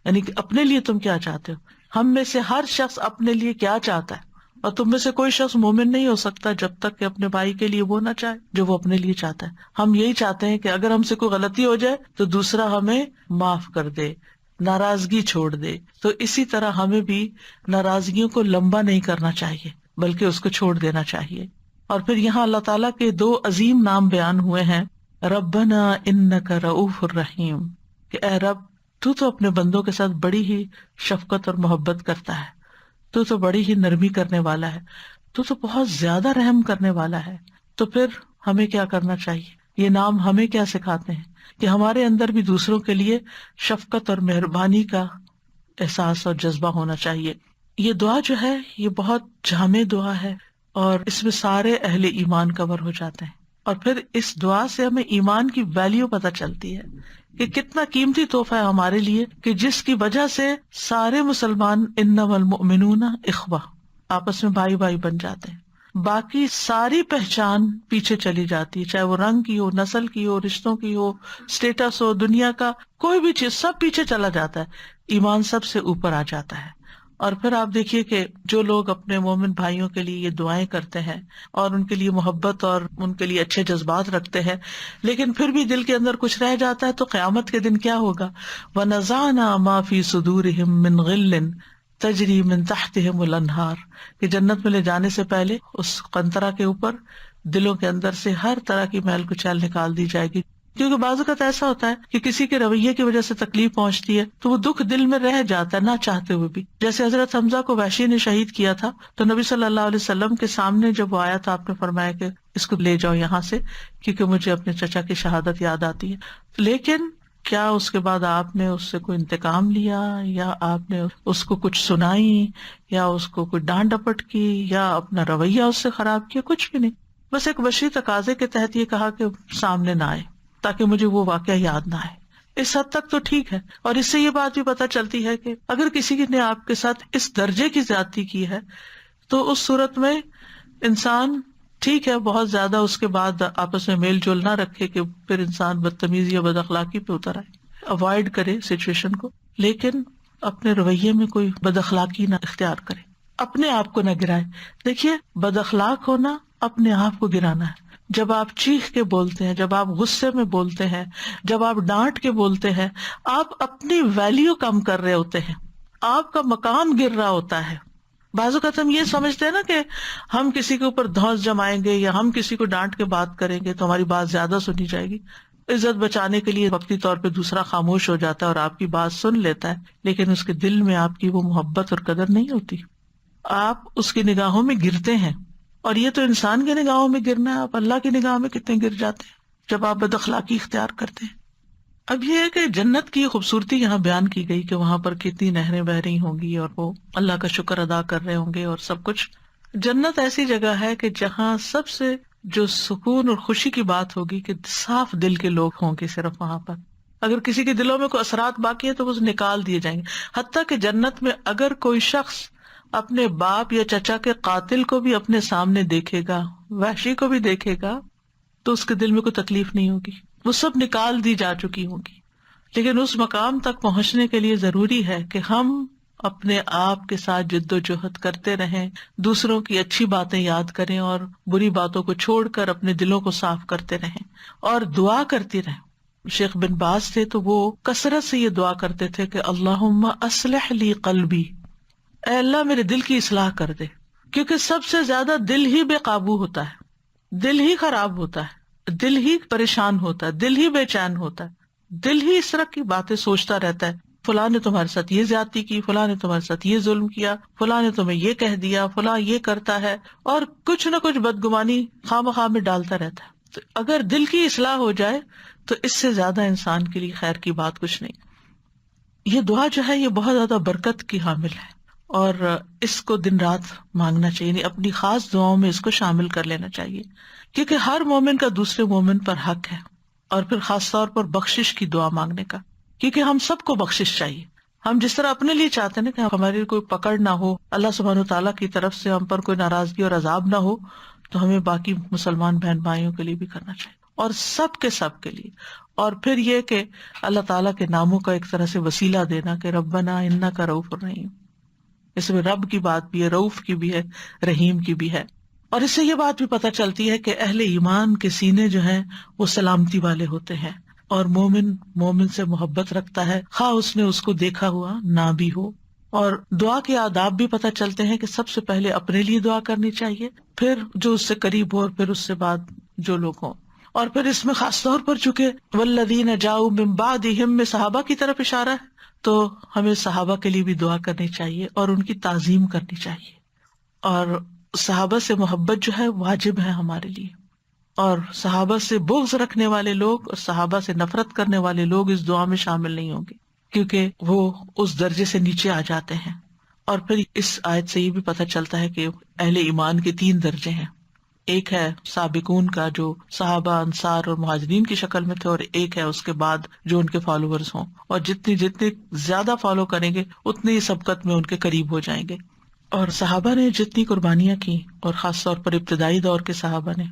یعنی کہ اپنے لیے تم کیا چاہتے ہو؟ ہم میں سے ہر شخص اپنے لیے کیا چاہتا ہے، اور تم میں سے کوئی شخص مومن نہیں ہو سکتا جب تک کہ اپنے بھائی کے لیے وہ نہ چاہے جو وہ اپنے لیے چاہتا ہے. ہم یہی چاہتے ہیں کہ اگر ہم سے کوئی غلطی ہو جائے تو دوسرا ہمیں معاف کر دے، ناراضگی چھوڑ دے. تو اسی طرح ہمیں بھی ناراضگیوں کو لمبا نہیں کرنا چاہیے بلکہ اس کو چھوڑ دینا چاہیے. اور پھر یہاں اللہ تعالیٰ کے 2 عظیم نام بیان ہوئے ہیں، ربنا انک رؤوف الرحیم، کہ اے رب تو اپنے بندوں کے ساتھ بڑی ہی شفقت اور محبت کرتا ہے، تو بڑی ہی نرمی کرنے والا ہے، تو بہت زیادہ رحم کرنے والا ہے. تو پھر ہمیں کیا کرنا چاہیے؟ یہ نام ہمیں کیا سکھاتے ہیں کہ ہمارے اندر بھی دوسروں کے لیے شفقت اور مہربانی کا احساس اور جذبہ ہونا چاہیے. یہ دعا جو ہے یہ بہت جامع دعا ہے، اور اس میں سارے اہل ایمان کور ہو جاتے ہیں. اور پھر اس دعا سے ہمیں ایمان کی ویلیو پتہ چلتی ہے کہ کتنا قیمتی تحفہ ہے ہمارے لیے، کہ جس کی وجہ سے سارے مسلمان انما المؤمنون اخوہ، آپس میں بھائی بھائی بن جاتے ہیں. باقی ساری پہچان پیچھے چلی جاتی ہے، چاہے وہ رنگ کی ہو، نسل کی ہو، رشتوں کی ہو، اسٹیٹس ہو، دنیا کا کوئی بھی چیز، سب پیچھے چلا جاتا ہے، ایمان سب سے اوپر آ جاتا ہے. اور پھر آپ دیکھیے کہ جو لوگ اپنے مومن بھائیوں کے لیے یہ دعائیں کرتے ہیں اور ان کے لیے محبت اور ان کے لیے اچھے جذبات رکھتے ہیں، لیکن پھر بھی دل کے اندر کچھ رہ جاتا ہے، تو قیامت کے دن کیا ہوگا؟ وَنَزَعْنَا مَا فِي صُدُورِهِم مِّن غِلٍّ تَجْرِي مِن تَحْتِهِمُ الْأَنْهَارُ، کہ جنت میں لے جانے سے پہلے اس قنطرہ کے اوپر دلوں کے اندر سے ہر طرح کی میل کچیل نکال دی جائے گی، کیونکہ بعض اوقات ایسا ہوتا ہے کہ کسی کے رویے کی وجہ سے تکلیف پہنچتی ہے تو وہ دکھ دل میں رہ جاتا ہے نہ چاہتے ہوئے بھی. جیسے حضرت حمزہ کو وحشی نے شہید کیا تھا تو نبی صلی اللہ علیہ وسلم کے سامنے جب وہ آیا تو آپ نے فرمایا کہ اس کو لے جاؤ یہاں سے کیونکہ مجھے اپنے چچا کی شہادت یاد آتی ہے. لیکن کیا اس کے بعد آپ نے اس سے کوئی انتقام لیا یا آپ نے اس کو کچھ سنائی یا اس کو کوئی ڈانٹ ڈپٹ کی یا اپنا رویہ اس سے خراب کیا؟ کچھ بھی نہیں. بس ایک بشری تقاضے کے تحت یہ کہا کہ سامنے نہ آئے تاکہ مجھے وہ واقعہ یاد نہ آئے. اس حد تک تو ٹھیک ہے. اور اس سے یہ بات بھی پتہ چلتی ہے کہ اگر کسی نے آپ کے ساتھ اس درجے کی زیادتی کی ہے تو اس صورت میں انسان ٹھیک ہے بہت زیادہ اس کے بعد آپس میں میل جول نہ رکھے کہ پھر انسان بدتمیزی یا بد اخلاقی پہ اتر آئے. اوائڈ کرے سچویشن کو، لیکن اپنے رویے میں کوئی بد اخلاقی نہ اختیار کرے، اپنے آپ کو نہ گرائے. دیکھیے بد اخلاق ہونا اپنے آپ کو گرانا ہے. جب آپ چیخ کے بولتے ہیں، جب آپ غصے میں بولتے ہیں، جب آپ ڈانٹ کے بولتے ہیں، آپ اپنی ویلیو کم کر رہے ہوتے ہیں، آپ کا مقام گر رہا ہوتا ہے. بعض اوقات ہم یہ سمجھتے ہیں نا کہ ہم کسی کے اوپر دھونس جمائیں گے یا ہم کسی کو ڈانٹ کے بات کریں گے تو ہماری بات زیادہ سنی جائے گی. عزت بچانے کے لیے وقتی طور پہ دوسرا خاموش ہو جاتا ہے اور آپ کی بات سن لیتا ہے، لیکن اس کے دل میں آپ کی وہ محبت اور قدر نہیں ہوتی. آپ اس کی نگاہوں میں گرتے ہیں، اور یہ تو انسان کی نگاہوں میں گرنا ہے، آپ اللہ کی نگاہ میں کتنے گر جاتے ہیں جب آپ بد اخلاقی اختیار کرتے ہیں. اب یہ ہے کہ جنت کی خوبصورتی یہاں بیان کی گئی کہ وہاں پر کتنی نہریں بہ رہی ہوں گی اور وہ اللہ کا شکر ادا کر رہے ہوں گے اور سب کچھ. جنت ایسی جگہ ہے کہ جہاں سب سے جو سکون اور خوشی کی بات ہوگی کہ صاف دل کے لوگ ہوں گے صرف وہاں پر. اگر کسی کے دلوں میں کوئی اثرات باقی ہے تو وہ نکال دیے جائیں گے. حتیٰ کہ جنت میں اگر کوئی شخص اپنے باپ یا چچا کے قاتل کو بھی اپنے سامنے دیکھے گا، وحشی کو بھی دیکھے گا، تو اس کے دل میں کوئی تکلیف نہیں ہوگی، وہ سب نکال دی جا چکی ہوگی. لیکن اس مقام تک پہنچنے کے لیے ضروری ہے کہ ہم اپنے آپ کے ساتھ جد و جہد کرتے رہیں، دوسروں کی اچھی باتیں یاد کریں اور بری باتوں کو چھوڑ کر اپنے دلوں کو صاف کرتے رہیں اور دعا کرتی رہیں. شیخ بن باز تھے تو وہ کثرت سے یہ دعا کرتے تھے کہ اللہم اصلح لی قلبی، اے اللہ میرے دل کی اصلاح کر دے. کیونکہ سب سے زیادہ دل ہی بے قابو ہوتا ہے، دل ہی خراب ہوتا ہے، دل ہی پریشان ہوتا ہے، دل ہی بے چین ہوتا ہے، دل ہی اس طرح کی باتیں سوچتا رہتا ہے. فلاں نے تمہارے ساتھ یہ زیادتی کی، فلاں نے تمہارے ساتھ یہ ظلم کیا، فلاں نے تمہیں یہ کہہ دیا، فلاں یہ کرتا ہے، اور کچھ نہ کچھ بدگمانی خواہ مخواہ میں ڈالتا رہتا ہے. تو اگر دل کی اصلاح ہو جائے تو اس سے زیادہ انسان کے لیے خیر کی بات کچھ نہیں. یہ دعا جو ہے یہ بہت زیادہ برکت کی حامل ہے اور اس کو دن رات مانگنا چاہیے، یعنی اپنی خاص دعاؤں میں اس کو شامل کر لینا چاہیے، کیونکہ ہر مومن کا دوسرے مومن پر حق ہے. اور پھر خاص طور پر بخشش کی دعا مانگنے کا، کیونکہ ہم سب کو بخشش چاہیے. ہم جس طرح اپنے لیے چاہتے ہیں نا کہ ہماری کوئی پکڑ نہ ہو، اللہ سبحانہ وتعالیٰ کی طرف سے ہم پر کوئی ناراضگی اور عذاب نہ ہو، تو ہمیں باقی مسلمان بہن بھائیوں کے لیے بھی کرنا چاہیے اور سب کے لیے. اور پھر یہ کہ اللہ تعالیٰ کے ناموں کا ایک طرح سے وسیلہ دینا کہ ربنا انک رؤوف رحیم. اس میں رب کی بات بھی ہے، رؤوف کی بھی ہے، رحیم کی بھی ہے. اور اس سے یہ بات بھی پتہ چلتی ہے کہ اہل ایمان کے سینے جو ہیں وہ سلامتی والے ہوتے ہیں اور مومن سے محبت رکھتا ہے، خواہ اس نے اس کو دیکھا ہوا نہ بھی ہو. اور دعا کے آداب بھی پتہ چلتے ہیں کہ سب سے پہلے اپنے لیے دعا کرنی چاہیے، پھر جو اس سے قریب ہو اور پھر اس سے بعد جو لوگ ہوں. اور پھر اس میں خاص طور پر چونکہ والذین جاؤوا من بعدہم میں صحابہ کی طرف اشارہ ہے، تو ہمیں صحابہ کے لیے بھی دعا کرنی چاہیے اور ان کی تعظیم کرنی چاہیے. اور صحابہ سے محبت جو ہے واجب ہے ہمارے لیے، اور صحابہ سے بغض رکھنے والے لوگ اور صحابہ سے نفرت کرنے والے لوگ اس دعا میں شامل نہیں ہوں گے، کیونکہ وہ اس درجے سے نیچے آ جاتے ہیں. اور پھر اس آیت سے یہ بھی پتہ چلتا ہے کہ اہل ایمان کے 3 درجے ہیں. ایک ہے سابقون کا جو صحابہ انصار اور مہاجرین کی شکل میں تھے، اور ایک ہے اس کے بعد جو ان کے فالوورز ہوں، اور جتنے زیادہ فالو کریں گے اتنی سبقت میں ان کے قریب ہو جائیں گے. اور صحابہ نے جتنی قربانیاں کی، اور خاص طور پر ابتدائی دور کے صحابہ نے،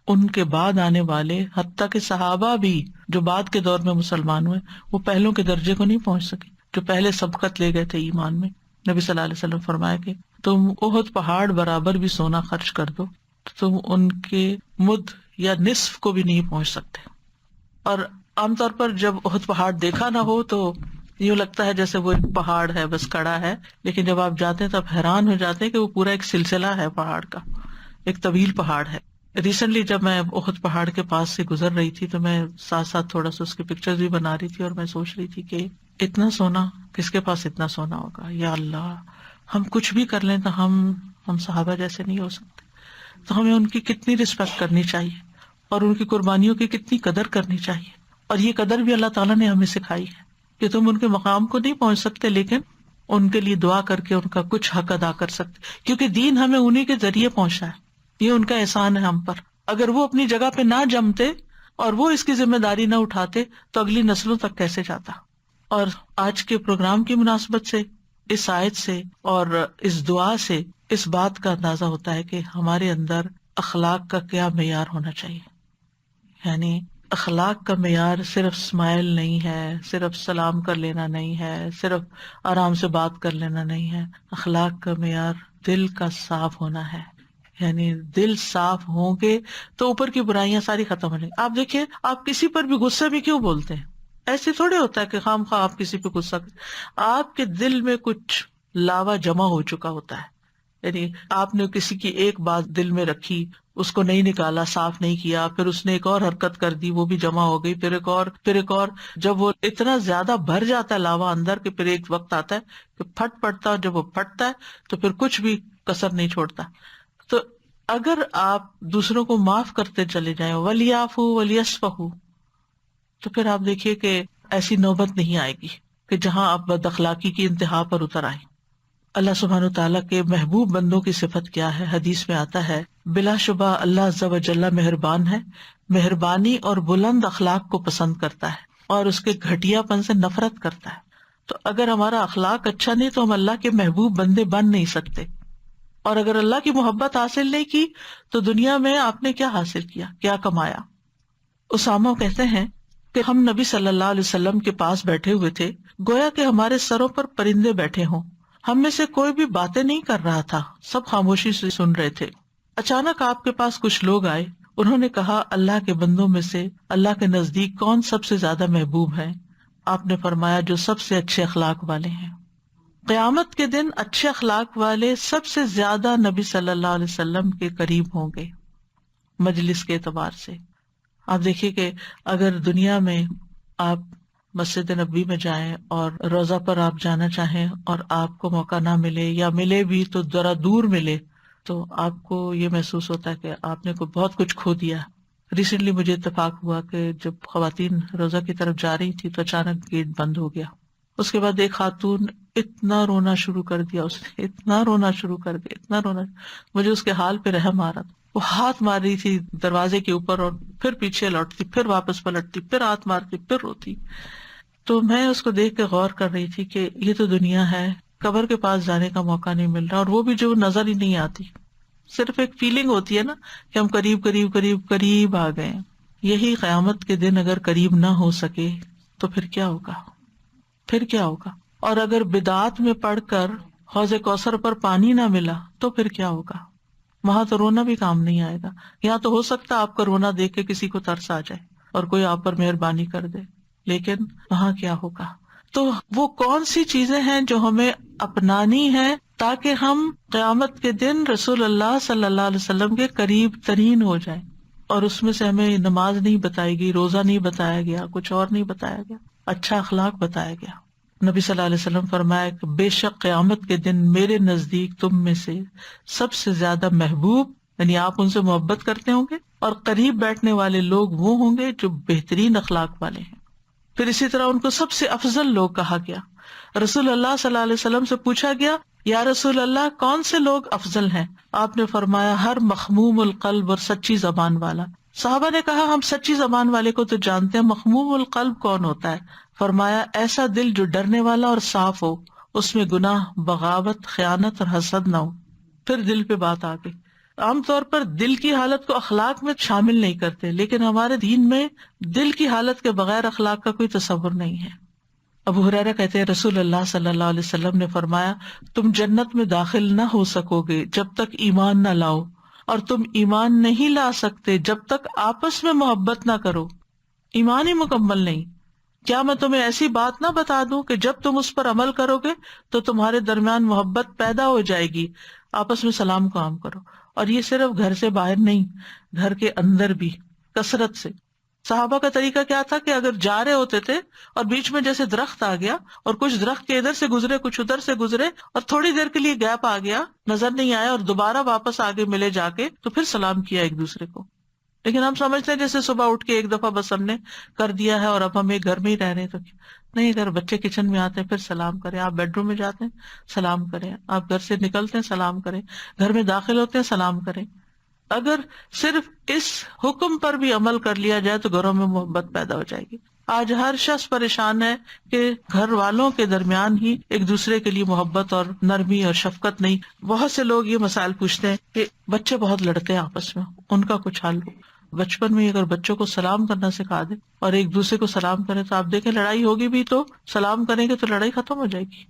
ان کے بعد آنے والے حتیٰ کہ صحابہ بھی جو بعد کے دور میں مسلمان ہوئے وہ پہلوں کے درجے کو نہیں پہنچ سکے جو پہلے سبقت لے گئے تھے ایمان میں. نبی صلی اللہ علیہ وسلم فرمایا کہ تم احد پہاڑ برابر بھی سونا خرچ کر دو، تم ان کے مد یا نصف کو بھی نہیں پہنچ سکتے. اور عام طور پر جب احد پہاڑ دیکھا نہ ہو تو یوں لگتا ہے جیسے وہ ایک پہاڑ ہے بس کڑا ہے، لیکن جب آپ جاتے ہیں تو آپ حیران ہو جاتے ہیں کہ وہ پورا ایک سلسلہ ہے پہاڑ کا، ایک طویل پہاڑ ہے. ریسنٹلی جب میں احد پہاڑ کے پاس سے گزر رہی تھی تو میں ساتھ ساتھ تھوڑا سا اس کے پکچرز بھی بنا رہی تھی، اور میں سوچ رہی تھی کہ اتنا سونا، کس کے پاس اتنا سونا ہوگا؟ یا اللہ، ہم کچھ بھی کر لیں تو ہم صحابہ جیسے نہیں ہو سکتے، تو ہمیں ان کی کتنی رسپیکٹ کرنی چاہیے اور ان کی قربانیوں کی کتنی قدر کرنی چاہیے. اور یہ قدر بھی اللہ تعالیٰ نے ہمیں سکھائی ہے کہ تم ان کے مقام کو نہیں پہنچ سکتے، لیکن ان کے لیے دعا کر کے ان کا کچھ حق ادا کر سکتے، کیونکہ دین ہمیں انہی کے ذریعے پہنچا ہے. یہ ان کا احسان ہے ہم پر. اگر وہ اپنی جگہ پہ نہ جمتے اور وہ اس کی ذمہ داری نہ اٹھاتے تو اگلی نسلوں تک کیسے جاتا. اور آج کے پروگرام کی مناسبت سے، اس آیت سے اور اس دعا سے اس بات کا اندازہ ہوتا ہے کہ ہمارے اندر اخلاق کا کیا معیار ہونا چاہیے. یعنی اخلاق کا معیار صرف اسمائل نہیں ہے، صرف سلام کر لینا نہیں ہے، صرف آرام سے بات کر لینا نہیں ہے. اخلاق کا معیار دل کا صاف ہونا ہے. یعنی دل صاف ہوں گے تو اوپر کی برائیاں ساری ختم ہو جائیں. آپ دیکھیے، آپ کسی پر بھی غصے میں کیوں بولتے ہیں؟ ایسے تھوڑے ہوتا ہے کہ خام خواہ آپ کسی پہ غصہ کریں. آپ کے دل میں کچھ لاوا جمع ہو چکا ہوتا ہے. یعنی آپ نے کسی کی ایک بات دل میں رکھی، اس کو نہیں نکالا، صاف نہیں کیا، پھر اس نے ایک اور حرکت کر دی، وہ بھی جمع ہو گئی، پھر ایک اور. جب وہ اتنا زیادہ بھر جاتا ہے لاوا اندر کہ پھر ایک وقت آتا ہے کہ پھٹ پڑتا ہے. جب وہ پھٹتا ہے تو پھر کچھ بھی کسر نہیں چھوڑتا. تو اگر آپ دوسروں کو معاف کرتے چلے جائیں، وَلْيَعْفُوا وَلْيَصْفَحُوا، تو پھر آپ دیکھیے کہ ایسی نوبت نہیں آئے گی کہ جہاں آپ بد اخلاقی کی انتہا پر اتر آئیں. اللہ سبحانہ تعالیٰ کے محبوب بندوں کی صفت کیا ہے؟ حدیث میں آتا ہے، بلا شبہ اللہ عز و جل مہربان ہے، مہربانی اور بلند اخلاق کو پسند کرتا ہے اور اس کے گھٹیا پن سے نفرت کرتا ہے. تو اگر ہمارا اخلاق اچھا نہیں تو ہم اللہ کے محبوب بندے بن نہیں سکتے. اور اگر اللہ کی محبت حاصل نہیں کی تو دنیا میں آپ نے کیا حاصل کیا، کیا کمایا؟ اسامہ کہتے ہیں کہ ہم نبی صلی اللہ علیہ وسلم کے پاس بیٹھے ہوئے تھے، گویا کہ ہمارے سروں پر پرندے بیٹھے ہوں. ہم میں سے کوئی بھی باتیں نہیں کر رہا تھا، سب خاموشی سے سن رہے تھے. اچانک آپ کے پاس کچھ لوگ آئے. انہوں نے کہا، اللہ کے بندوں میں سے اللہ کے نزدیک کون سب سے زیادہ محبوب ہے؟ آپ نے فرمایا، جو سب سے اچھے اخلاق والے ہیں. قیامت کے دن اچھے اخلاق والے سب سے زیادہ نبی صلی اللہ علیہ وسلم کے قریب ہوں گے مجلس کے اعتبار سے. آپ دیکھیے کہ اگر دنیا میں آپ مسجد نبوی میں جائیں اور روضہ پر آپ جانا چاہیں اور آپ کو موقع نہ ملے یا ملے بھی تو ذرا دور ملے، تو آپ کو یہ محسوس ہوتا ہے کہ آپ نے کوئی بہت کچھ کھو دیا. ریسنٹلی مجھے اتفاق ہوا کہ جب خواتین روضہ کی طرف جا رہی تھی تو اچانک گیٹ بند ہو گیا. اس کے بعد ایک خاتون اتنا رونا شروع کر دیا، اس نے اتنا رونا شروع کر دیا، اتنا رونا. مجھے اس کے حال پہ رحم آ رہا تھا. وہ ہاتھ مار رہی تھی دروازے کے اوپر اور پھر پیچھے لوٹتی، پھر واپس پلٹتی، پھر ہاتھ مارتی، پھر روتی. تو میں اس کو دیکھ کے غور کر رہی تھی کہ یہ تو دنیا ہے، قبر کے پاس جانے کا موقع نہیں مل رہا، اور وہ بھی جو نظر ہی نہیں آتی. صرف ایک فیلنگ ہوتی ہے نا کہ ہم قریب قریب قریب قریب آ گئے. یہی قیامت کے دن اگر قریب نہ ہو سکے تو پھر کیا ہوگا؟ پھر کیا ہوگا؟ اور اگر بدعات میں پڑھ کر حوض کوثر پر پانی نہ ملا تو پھر کیا ہوگا؟ وہاں تو رونا بھی کام نہیں آئے گا. یہاں تو ہو سکتا ہے آپ کا رونا دیکھ کے کسی کو ترس آ جائے اور کوئی آپ پر مہربانی کر دے، لیکن وہاں کیا ہوگا؟ تو وہ کون سی چیزیں ہیں جو ہمیں اپنانی ہے تاکہ ہم قیامت کے دن رسول اللہ صلی اللہ علیہ وسلم کے قریب ترین ہو جائیں؟ اور اس میں سے ہمیں نماز نہیں بتائی گئی، روزہ نہیں بتایا گیا، کچھ اور نہیں بتایا گیا، اچھا اخلاق بتایا گیا. نبی صلی اللہ علیہ وسلم فرمایا کہ بے شک قیامت کے دن میرے نزدیک تم میں سے سب سے زیادہ محبوب، یعنی آپ ان سے محبت کرتے ہوں گے، اور قریب بیٹھنے والے لوگ وہ ہوں گے جو بہترین اخلاق والے ہیں. پھر اسی طرح ان کو سب سے افضل لوگ کہا گیا. رسول اللہ صلی اللہ علیہ وسلم سے پوچھا گیا، یا رسول اللہ کون سے لوگ افضل ہیں؟ آپ نے فرمایا، ہر مخموم القلب اور سچی زبان والا. صحابہ نے کہا، ہم سچی زبان والے کو تو جانتے ہیں، مخموم القلب کون ہوتا ہے؟ فرمایا، ایسا دل جو ڈرنے والا اور صاف ہو، اس میں گناہ، بغاوت، خیانت اور حسد نہ ہو. پھر دل پہ بات آ گئی. عام طور پر دل کی حالت کو اخلاق میں شامل نہیں کرتے، لیکن ہمارے دین میں دل کی حالت کے بغیر اخلاق کا کوئی تصور نہیں ہے. ابو ہریرہ کہتے ہیں، رسول اللہ صلی اللہ علیہ وسلم نے فرمایا، تم جنت میں داخل نہ ہو سکو گے جب تک ایمان نہ لاؤ، اور تم ایمان نہیں لا سکتے جب تک آپس میں محبت نہ کرو. ایمان ہی مکمل نہیں. کیا میں تمہیں ایسی بات نہ بتا دوں کہ جب تم اس پر عمل کرو گے تو تمہارے درمیان محبت پیدا ہو جائے گی؟ آپس میں سلام کو عام کرو. اور یہ صرف گھر سے باہر نہیں، گھر کے اندر بھی کثرت سے۔ صحابہ کا طریقہ کیا تھا کہ اگر جا رہے ہوتے تھے اور بیچ میں جیسے درخت آ گیا اور کچھ درخت کے ادھر سے گزرے کچھ ادھر سے گزرے اور تھوڑی دیر کے لیے گیپ آ گیا، نظر نہیں آیا اور دوبارہ واپس آگے ملے جا کے، تو پھر سلام کیا ایک دوسرے کو۔ لیکن ہم سمجھتے ہیں جیسے صبح اٹھ کے ایک دفعہ بس ہم نے کر دیا ہے اور اب ہم ایک گھر میں ہی رہ رہے ہیں تو نہیں، اگر بچے کچن میں آتے ہیں پھر سلام کریں، آپ بیڈ روم میں جاتے ہیں سلام کریں، آپ گھر سے نکلتے ہیں سلام کریں، گھر میں داخل ہوتے ہیں سلام کریں۔ اگر صرف اس حکم پر بھی عمل کر لیا جائے تو گھروں میں محبت پیدا ہو جائے گی۔ آج ہر شخص پریشان ہے کہ گھر والوں کے درمیان ہی ایک دوسرے کے لیے محبت اور نرمی اور شفقت نہیں۔ بہت سے لوگ یہ مسائل پوچھتے ہیں کہ بچے بہت لڑتے ہیں آپس میں، ان کا کچھ حل ہو۔ بچپن میں اگر بچوں کو سلام کرنا سکھا دے اور ایک دوسرے کو سلام کرے تو آپ دیکھیں لڑائی ہوگی بھی تو سلام کریں گے تو لڑائی ختم ہو جائے گی۔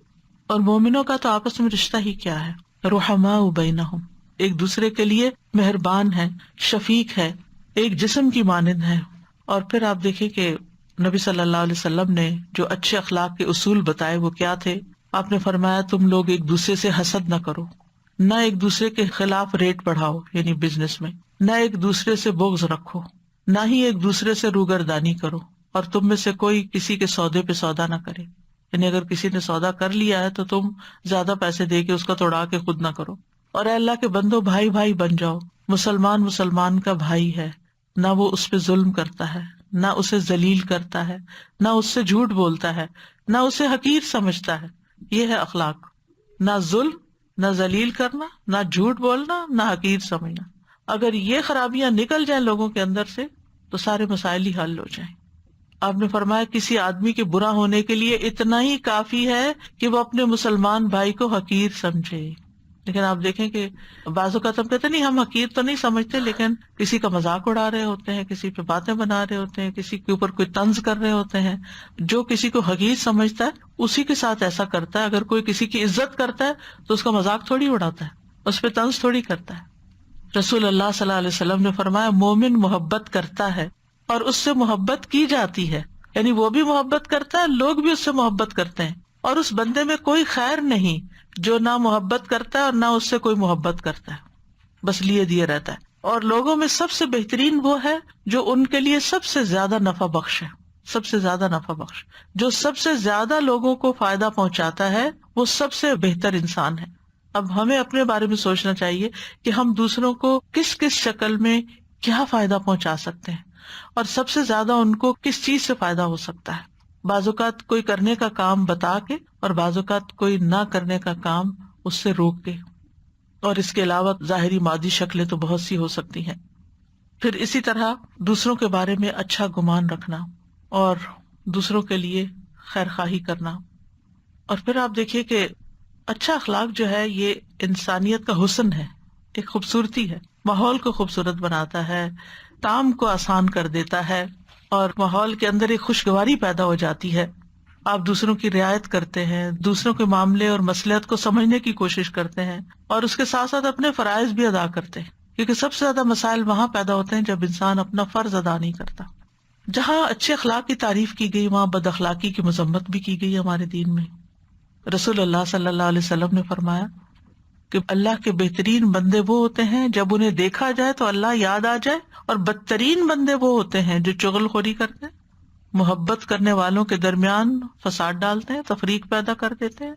اور مومنوں کا تو آپس میں رشتہ ہی کیا ہے، رحماء بینہم، ایک دوسرے کے لیے مہربان ہے، شفیق ہے، ایک جسم کی مانند ہے۔ اور پھر آپ دیکھیں کہ نبی صلی اللہ علیہ وسلم نے جو اچھے اخلاق کے اصول بتائے وہ کیا تھے؟ آپ نے فرمایا تم لوگ ایک دوسرے سے حسد نہ کرو، نہ ایک دوسرے کے خلاف ریٹ بڑھاؤ یعنی بزنس میں، نہ ایک دوسرے سے بغض رکھو، نہ ہی ایک دوسرے سے روگردانی کرو، اور تم میں سے کوئی کسی کے سودے پہ سودا نہ کرے، یعنی اگر کسی نے سودا کر لیا ہے تو تم زیادہ پیسے دے کے اس کا توڑا کے خود نہ کرو۔ اور اے اللہ کے بندو بھائی بھائی بن جاؤ، مسلمان مسلمان کا بھائی ہے، نہ وہ اس پہ ظلم کرتا ہے، نہ اسے ذلیل کرتا ہے، نہ اس سے جھوٹ بولتا ہے، نہ اسے حقیر سمجھتا ہے۔ یہ ہے اخلاق، نہ ظلم، نہ ذلیل کرنا، نہ جھوٹ بولنا، نہ حقیر سمجھنا۔ اگر یہ خرابیاں نکل جائیں لوگوں کے اندر سے تو سارے مسائل ہی حل ہو جائیں۔ آپ نے فرمایا کسی آدمی کے برا ہونے کے لیے اتنا ہی کافی ہے کہ وہ اپنے مسلمان بھائی کو حقیر سمجھے۔ لیکن آپ دیکھیں کہ بعض اوقات ہم کہتے ہیں نہیں ہم حقیر تو نہیں سمجھتے، لیکن کسی کا مذاق اڑا رہے ہوتے ہیں، کسی پہ باتیں بنا رہے ہوتے ہیں، کسی کے اوپر کوئی طنز کر رہے ہوتے ہیں۔ جو کسی کو حقیر سمجھتا ہے اسی کے ساتھ ایسا کرتا ہے۔ اگر کوئی کسی کی عزت کرتا ہے تو اس کا مذاق تھوڑی اڑاتا ہے، اس پہ طنز تھوڑی کرتا ہے۔ رسول اللہ صلی اللہ علیہ وسلم نے فرمایا مومن محبت کرتا ہے اور اس سے محبت کی جاتی ہے، یعنی وہ بھی محبت کرتا ہے، لوگ بھی اس سے محبت کرتے ہیں، اور اس بندے میں کوئی خیر نہیں جو نہ محبت کرتا ہے اور نہ اس سے کوئی محبت کرتا ہے، بس لیے دیے رہتا ہے۔ اور لوگوں میں سب سے بہترین وہ ہے جو ان کے لیے سب سے زیادہ نفع بخش ہے، سب سے زیادہ نفع بخش، جو سب سے زیادہ لوگوں کو فائدہ پہنچاتا ہے، وہ سب سے بہتر انسان ہے۔ اب ہمیں اپنے بارے میں سوچنا چاہیے کہ ہم دوسروں کو کس کس شکل میں کیا فائدہ پہنچا سکتے ہیں، اور سب سے زیادہ ان کو کس چیز سے فائدہ ہو سکتا ہے۔ بعض اوقات کوئی کرنے کا کام بتا کے اور بعض اوقات کوئی نہ کرنے کا کام اس سے روک کے، اور اس کے علاوہ ظاہری مادی شکلیں تو بہت سی ہو سکتی ہیں۔ پھر اسی طرح دوسروں کے بارے میں اچھا گمان رکھنا اور دوسروں کے لیے خیر خواہی کرنا۔ اور پھر آپ دیکھیے کہ اچھا اخلاق جو ہے یہ انسانیت کا حسن ہے، ایک خوبصورتی ہے، ماحول کو خوبصورت بناتا ہے، کام کو آسان کر دیتا ہے، اور ماحول کے اندر ایک خوشگواری پیدا ہو جاتی ہے۔ آپ دوسروں کی رعایت کرتے ہیں، دوسروں کے معاملے اور مصلحت کو سمجھنے کی کوشش کرتے ہیں، اور اس کے ساتھ ساتھ اپنے فرائض بھی ادا کرتے ہیں، کیونکہ سب سے زیادہ مسائل وہاں پیدا ہوتے ہیں جب انسان اپنا فرض ادا نہیں کرتا۔ جہاں اچھے اخلاق کی تعریف کی گئی وہاں بد اخلاقی کی مذمت بھی کی گئی ہمارے دین میں۔ رسول اللہ صلی اللہ علیہ وسلم نے فرمایا کہ اللہ کے بہترین بندے وہ ہوتے ہیں جب انہیں دیکھا جائے تو اللہ یاد آ جائے، اور بدترین بندے وہ ہوتے ہیں جو چغل خوری کرتے ہیں، محبت کرنے والوں کے درمیان فساد ڈالتے ہیں، تفریق پیدا کر دیتے ہیں،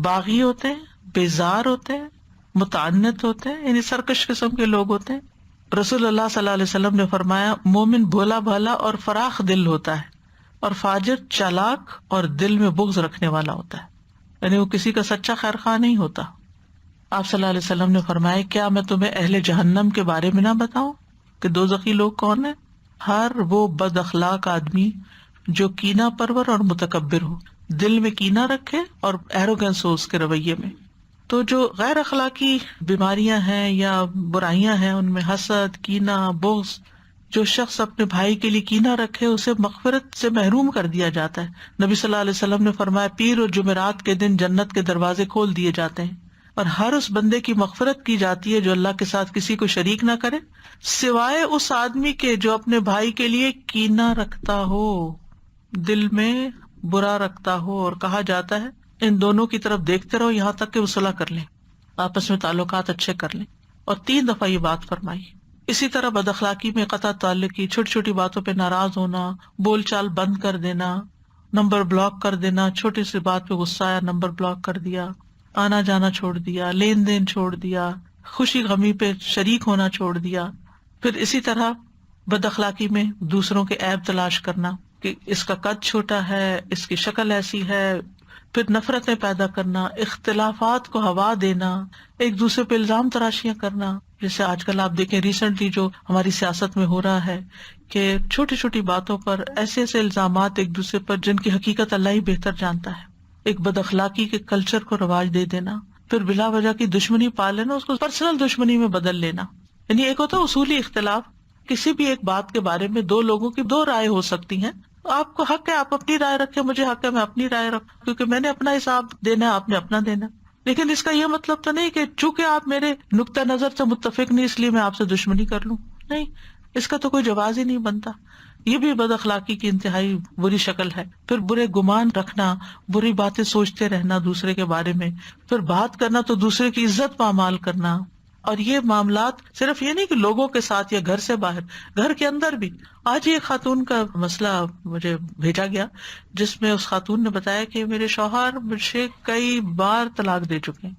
باغی ہوتے ہیں، بیزار ہوتے ہیں، متعنت ہوتے ہیں، یعنی سرکش قسم کے لوگ ہوتے ہیں۔ رسول اللہ صلی اللہ علیہ وسلم نے فرمایا مومن بھولا بھالا اور فراخ دل ہوتا ہے، اور فاجر چالاک اور دل میں بغض رکھنے والا ہوتا ہے، یعنی وہ کسی کا سچا خیر خواہ نہیں ہوتا۔ آپ صلی اللہ علیہ وسلم نے فرمایا کیا میں تمہیں اہل جہنم کے بارے میں نہ بتاؤں کہ دوزخی لوگ کون ہیں؟ ہر وہ بد اخلاق آدمی جو کینہ پرور اور متکبر ہو، دل میں کینہ رکھے اور ایروگنس ہو اس کے رویے میں۔ تو جو غیر اخلاقی بیماریاں ہیں یا برائیاں ہیں ان میں حسد، کینہ، بغض، جو شخص اپنے بھائی کے لیے کینہ رکھے اسے مغفرت سے محروم کر دیا جاتا ہے۔ نبی صلی اللہ علیہ وسلم نے فرمایا پیر اور جمعرات کے دن جنت کے دروازے کھول دیے جاتے ہیں، اور ہر اس بندے کی مغفرت کی جاتی ہے جو اللہ کے ساتھ کسی کو شریک نہ کرے، سوائے اس آدمی کے جو اپنے بھائی کے لیے کینہ رکھتا ہو، دل میں برا رکھتا ہو۔ اور کہا جاتا ہے ان دونوں کی طرف دیکھتے رہو یہاں تک کہ وہ صلح کر لیں، آپس میں تعلقات اچھے کر لیں۔ اور 3 دفعہ یہ بات فرمائی. اسی طرح بد اخلاقی میں قطع تعلق کی، چھوٹی چھوٹی باتوں پہ ناراض ہونا، بول چال بند کر دینا، نمبر بلاک کر دینا، چھوٹی سی بات پہ غصہ آیا نمبر بلاک کر دیا، آنا جانا چھوڑ دیا، لین دین چھوڑ دیا، خوشی غمی پہ شریک ہونا چھوڑ دیا. پھر اسی طرح بد اخلاقی میں دوسروں کے عیب تلاش کرنا کہ اس کا قد چھوٹا ہے، اس کی شکل ایسی ہے، پھر نفرتیں پیدا کرنا، اختلافات کو ہوا دینا، ایک دوسرے پہ الزام تراشیاں کرنا. جیسے آج کل آپ دیکھیں ریسنٹلی جو ہماری سیاست میں ہو رہا ہے کہ چھوٹی چھوٹی باتوں پر ایسے ایسے الزامات ایک دوسرے پر جن کی حقیقت اللہ ہی بہتر جانتا ہے. ایک بد اخلاقی کے کلچر کو رواج دے دینا، پھر بلا وجہ کی دشمنی پال لینا، اس کو پرسنل دشمنی میں بدل لینا. یعنی ایک ہوتا ہے اصولی اختلاف، کسی بھی ایک بات کے بارے میں 2 لوگوں کی 2 رائے ہو سکتی ہیں، آپ کو حق ہے آپ اپنی رائے رکھیں، مجھے حق ہے میں اپنی رائے رکھوں، کیونکہ میں نے اپنا حساب دینا ہے، آپ نے اپنا دینا. لیکن اس کا یہ مطلب تو نہیں کہ چونکہ آپ میرے نقطہ نظر سے متفق نہیں اس لیے میں آپ سے دشمنی کر لوں. نہیں، اس کا تو کوئی جواز ہی نہیں بنتا. یہ بھی بد اخلاقی کی انتہائی بری شکل ہے. پھر برے گمان رکھنا، بری باتیں سوچتے رہنا دوسرے کے بارے میں، پھر بات کرنا تو دوسرے کی عزت پامال کرنا. اور یہ معاملات صرف یہ نہیں کہ لوگوں کے ساتھ یا گھر سے باہر، گھر کے اندر بھی. آج ایک خاتون کا مسئلہ مجھے بھیجا گیا جس میں اس خاتون نے بتایا کہ میرے شوہر مجھ سے کئی بار طلاق دے چکے ہیں،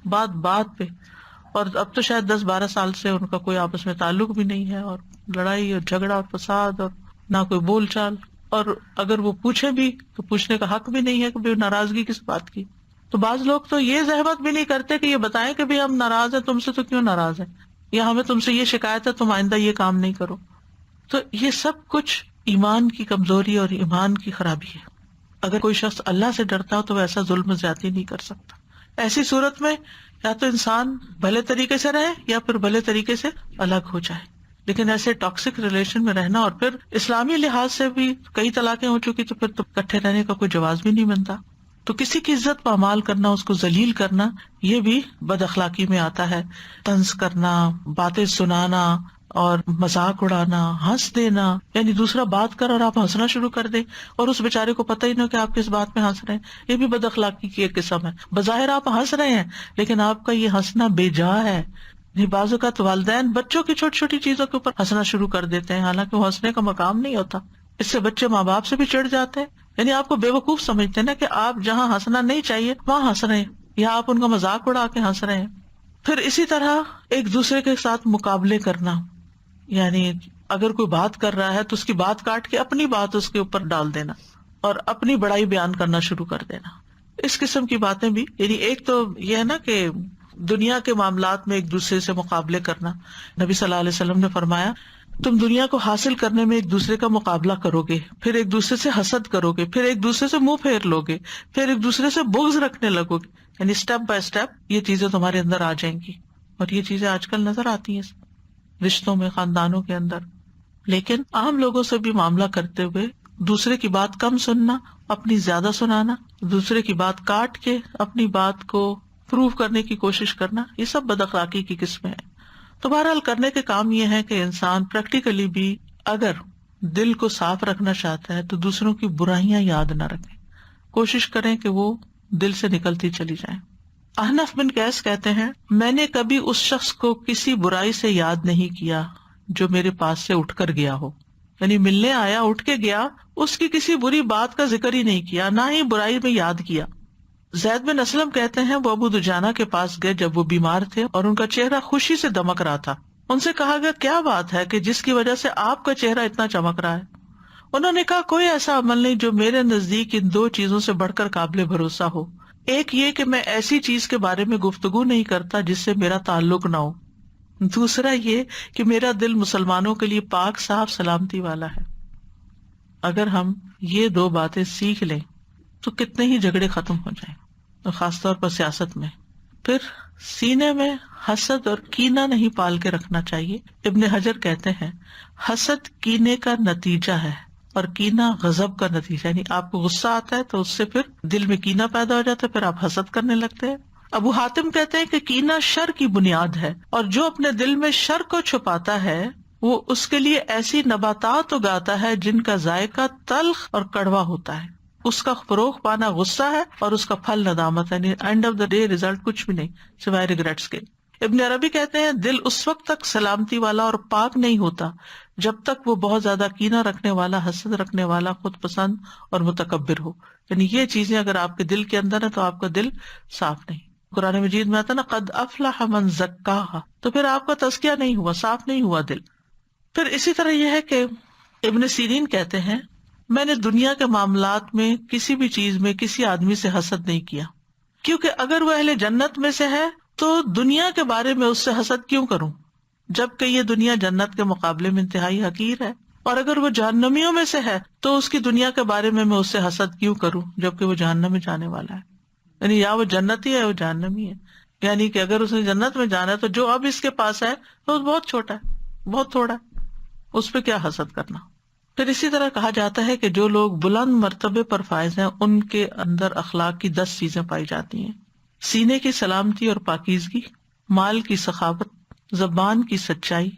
بات بات پہ، اور اب تو شاید 10-12 سال سے ان کا کوئی آپس میں تعلق بھی نہیں ہے، اور لڑائی اور جھگڑا اور فساد اور نہ کوئی بول چال، اور اگر وہ پوچھے بھی تو پوچھنے کا حق بھی نہیں ہے کہ ناراضگی کس بات کی. تو بعض لوگ تو یہ زحمت بھی نہیں کرتے کہ یہ بتائیں کہ بھی ہم ناراض ہیں تم سے، تو کیوں ناراض ہیں، یا ہمیں تم سے یہ شکایت ہے تم آئندہ یہ کام نہیں کرو. تو یہ سب کچھ ایمان کی کمزوری اور ایمان کی خرابی ہے. اگر کوئی شخص اللہ سے ڈرتا ہو تو وہ ایسا ظلم زیادتی نہیں کر سکتا. ایسی صورت میں یا تو انسان بھلے طریقے سے رہے یا پھر بھلے طریقے سے الگ ہو جائے. لیکن ایسے ٹاکسک ریلیشن میں رہنا، اور پھر اسلامی لحاظ سے بھی کئی طلاقیں ہو چکی تو پھر تو اکٹھے رہنے کا کوئی جواز بھی نہیں بنتا. تو کسی کی عزت پامال کرنا، اس کو ذلیل کرنا، یہ بھی بد اخلاقی میں آتا ہے. طنز کرنا، باتیں سنانا اور مذاق اڑانا، ہنس دینا، یعنی دوسرا بات کر اور آپ ہنسنا شروع کر دیں اور اس بیچارے کو پتہ ہی نہ کہ آپ کس بات میں ہنس رہے ہیں. یہ بھی بد اخلاقی کی ایک قسم ہے. بظاہر آپ ہنس رہے ہیں لیکن آپ کا یہ ہنسنا بے جا ہے. بعض اوقات والدین بچوں کی چھوٹی چھوٹی چیزوں کے اوپر ہنسنا شروع کر دیتے ہیں، حالانکہ وہ ہنسنے کا مقام نہیں ہوتا. اس سے بچے ماں باپ سے بھی چڑھ جاتے ہیں، یعنی آپ کو بے وقوف سمجھتے ہیں نا کہ آپ جہاں ہنسنا نہیں چاہیے وہاں ہنس رہے ہیں، یا آپ ان کا مذاق اڑا کے ہنس رہے ہیں. پھر اسی طرح ایک دوسرے کے ساتھ مقابلے کرنا، یعنی اگر کوئی بات کر رہا ہے تو اس کی بات کاٹ کے اپنی بات اس کے اوپر ڈال دینا اور اپنی بڑائی بیان کرنا شروع کر دینا. اس قسم کی باتیں بھی، یعنی ایک تو یہ ہے نا کہ دنیا کے معاملات میں ایک دوسرے سے مقابلے کرنا. نبی صلی اللہ علیہ وسلم نے فرمایا تم دنیا کو حاصل کرنے میں ایک دوسرے کا مقابلہ کرو گے، پھر ایک دوسرے سے حسد کرو گے، پھر ایک دوسرے سے منہ پھیر لو گے، پھر ایک دوسرے سے بغض رکھنے لگو گے. یعنی اسٹیپ بائی اسٹیپ یہ چیزیں تمہارے اندر آ جائیں گی، اور یہ چیزیں آج کل نظر آتی ہیں رشتوں میں، خاندانوں کے اندر. لیکن عام لوگوں سے بھی معاملہ کرتے ہوئے دوسرے کی بات کم سننا، اپنی زیادہ سنانا، دوسرے کی بات کاٹ کے اپنی بات کو پروو کرنے کی کوشش کرنا، یہ سب بد اخلاقی کی قسمیں ہیں. تو بہرحال کرنے کے کام یہ ہے کہ انسان پریکٹیکلی بھی اگر دل کو صاف رکھنا چاہتا ہے تو دوسروں کی برائیاں یاد نہ رکھیں، کوشش کریں کہ وہ دل سے نکلتی چلی جائیں. احنف بن قیس کہتے ہیں میں نے کبھی اس شخص کو کسی برائی سے یاد نہیں کیا جو میرے پاس سے اٹھ کر گیا ہو، یعنی ملنے آیا اٹھ کے گیا، اس کی کسی بری بات کا ذکر ہی نہیں کیا، نہ ہی برائی میں یاد کیا. زید بن اسلم کہتے ہیں وہ ابو دجانہ کے پاس گئے جب وہ بیمار تھے اور ان کا چہرہ خوشی سے دمک رہا تھا. ان سے کہا گیا کیا بات ہے کہ جس کی وجہ سے آپ کا چہرہ اتنا چمک رہا ہے؟ انہوں نے کہا کوئی ایسا عمل نہیں جو میرے نزدیک ان 2 چیزوں سے بڑھ کر قابل بھروسہ ہو. ایک یہ کہ میں ایسی چیز کے بارے میں گفتگو نہیں کرتا جس سے میرا تعلق نہ ہو، دوسرا یہ کہ میرا دل مسلمانوں کے لیے پاک صاف سلامتی والا ہے. اگر ہم یہ 2 باتیں سیکھ لیں تو کتنے ہی جھگڑے ختم ہو جائیں، خاص طور پر سیاست میں. پھر سینے میں حسد اور کینہ نہیں پال کے رکھنا چاہیے. ابن حجر کہتے ہیں حسد کینے کا نتیجہ ہے اور کینہ غضب کا نتیجہ، یعنی آپ کو غصہ آتا ہے تو اس سے پھر دل میں کینہ پیدا ہو جاتا ہے، پھر آپ حسد کرنے لگتے ہیں. ابو حاتم کہتے ہیں کہ کینہ شر کی بنیاد ہے، اور جو اپنے دل میں شر کو چھپاتا ہے وہ اس کے لیے ایسی نباتات اگاتا ہے جن کا ذائقہ تلخ اور کڑوا ہوتا ہے. اس کا فروغ پانا غصہ ہے اور اس کا پھل ندامت ہے، and of the day result کچھ بھی نہیں سوائے ریگریٹس کے. ابن عربی کہتے ہیں دل اس وقت تک سلامتی والا اور پاک نہیں ہوتا جب تک وہ بہت زیادہ کینہ رکھنے والا، حسد رکھنے والا، خود پسند اور متکبر ہو. یعنی یہ چیزیں اگر آپ کے دل کے اندر ہیں تو آپ کا دل صاف نہیں. قرآن مجید میں آتا نا قد افلح من زکاہا، تو پھر آپ کا تزکیہ نہیں ہوا، صاف نہیں ہوا دل. پھر اسی طرح یہ ہے کہ ابن سیرین کہتے ہیں میں نے دنیا کے معاملات میں کسی بھی چیز میں کسی آدمی سے حسد نہیں کیا، کیونکہ اگر وہ اہل جنت میں سے ہے تو دنیا کے بارے میں اس سے حسد کیوں کروں جبکہ یہ دنیا جنت کے مقابلے میں انتہائی حقیر ہے. اور اگر وہ جہنمیوں میں سے ہے تو اس کی دنیا کے بارے میں اس سے حسد کیوں کروں جبکہ وہ جہنم میں جانے والا ہے. یعنی یا وہ جنتی ہے یا وہ جہنمی ہے. یعنی کہ اگر اس نے جنت میں جانا ہے تو جو اب اس کے پاس ہے تو بہت چھوٹا ہے، بہت تھوڑا ہے، اس پہ کیا حسد کرنا. پھر اسی طرح کہا جاتا ہے کہ جو لوگ بلند مرتبے پر فائز ہیں ان کے اندر اخلاق کی 10 چیزیں پائی جاتی ہیں: سینے کی سلامتی اور پاکیزگی، مال کی سخاوت، زبان کی سچائی،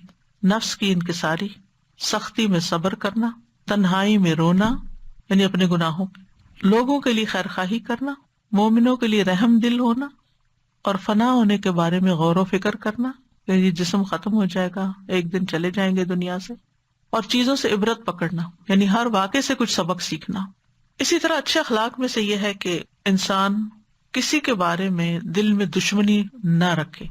نفس کی انکساری، سختی میں صبر کرنا، تنہائی میں رونا یعنی اپنے گناہوں پہ، لوگوں کے لیے خیر خواہی کرنا، مومنوں کے لیے رحم دل ہونا، اور فنا ہونے کے بارے میں غور و فکر کرنا کہ یہ جسم ختم ہو جائے گا، ایک دن چلے جائیں گے دنیا سے، اور چیزوں سے عبرت پکڑنا یعنی ہر واقعے سے کچھ سبق سیکھنا. اسی طرح اچھے اخلاق میں سے یہ ہے کہ انسان کسی کے بارے میں دل میں دشمنی نہ رکھے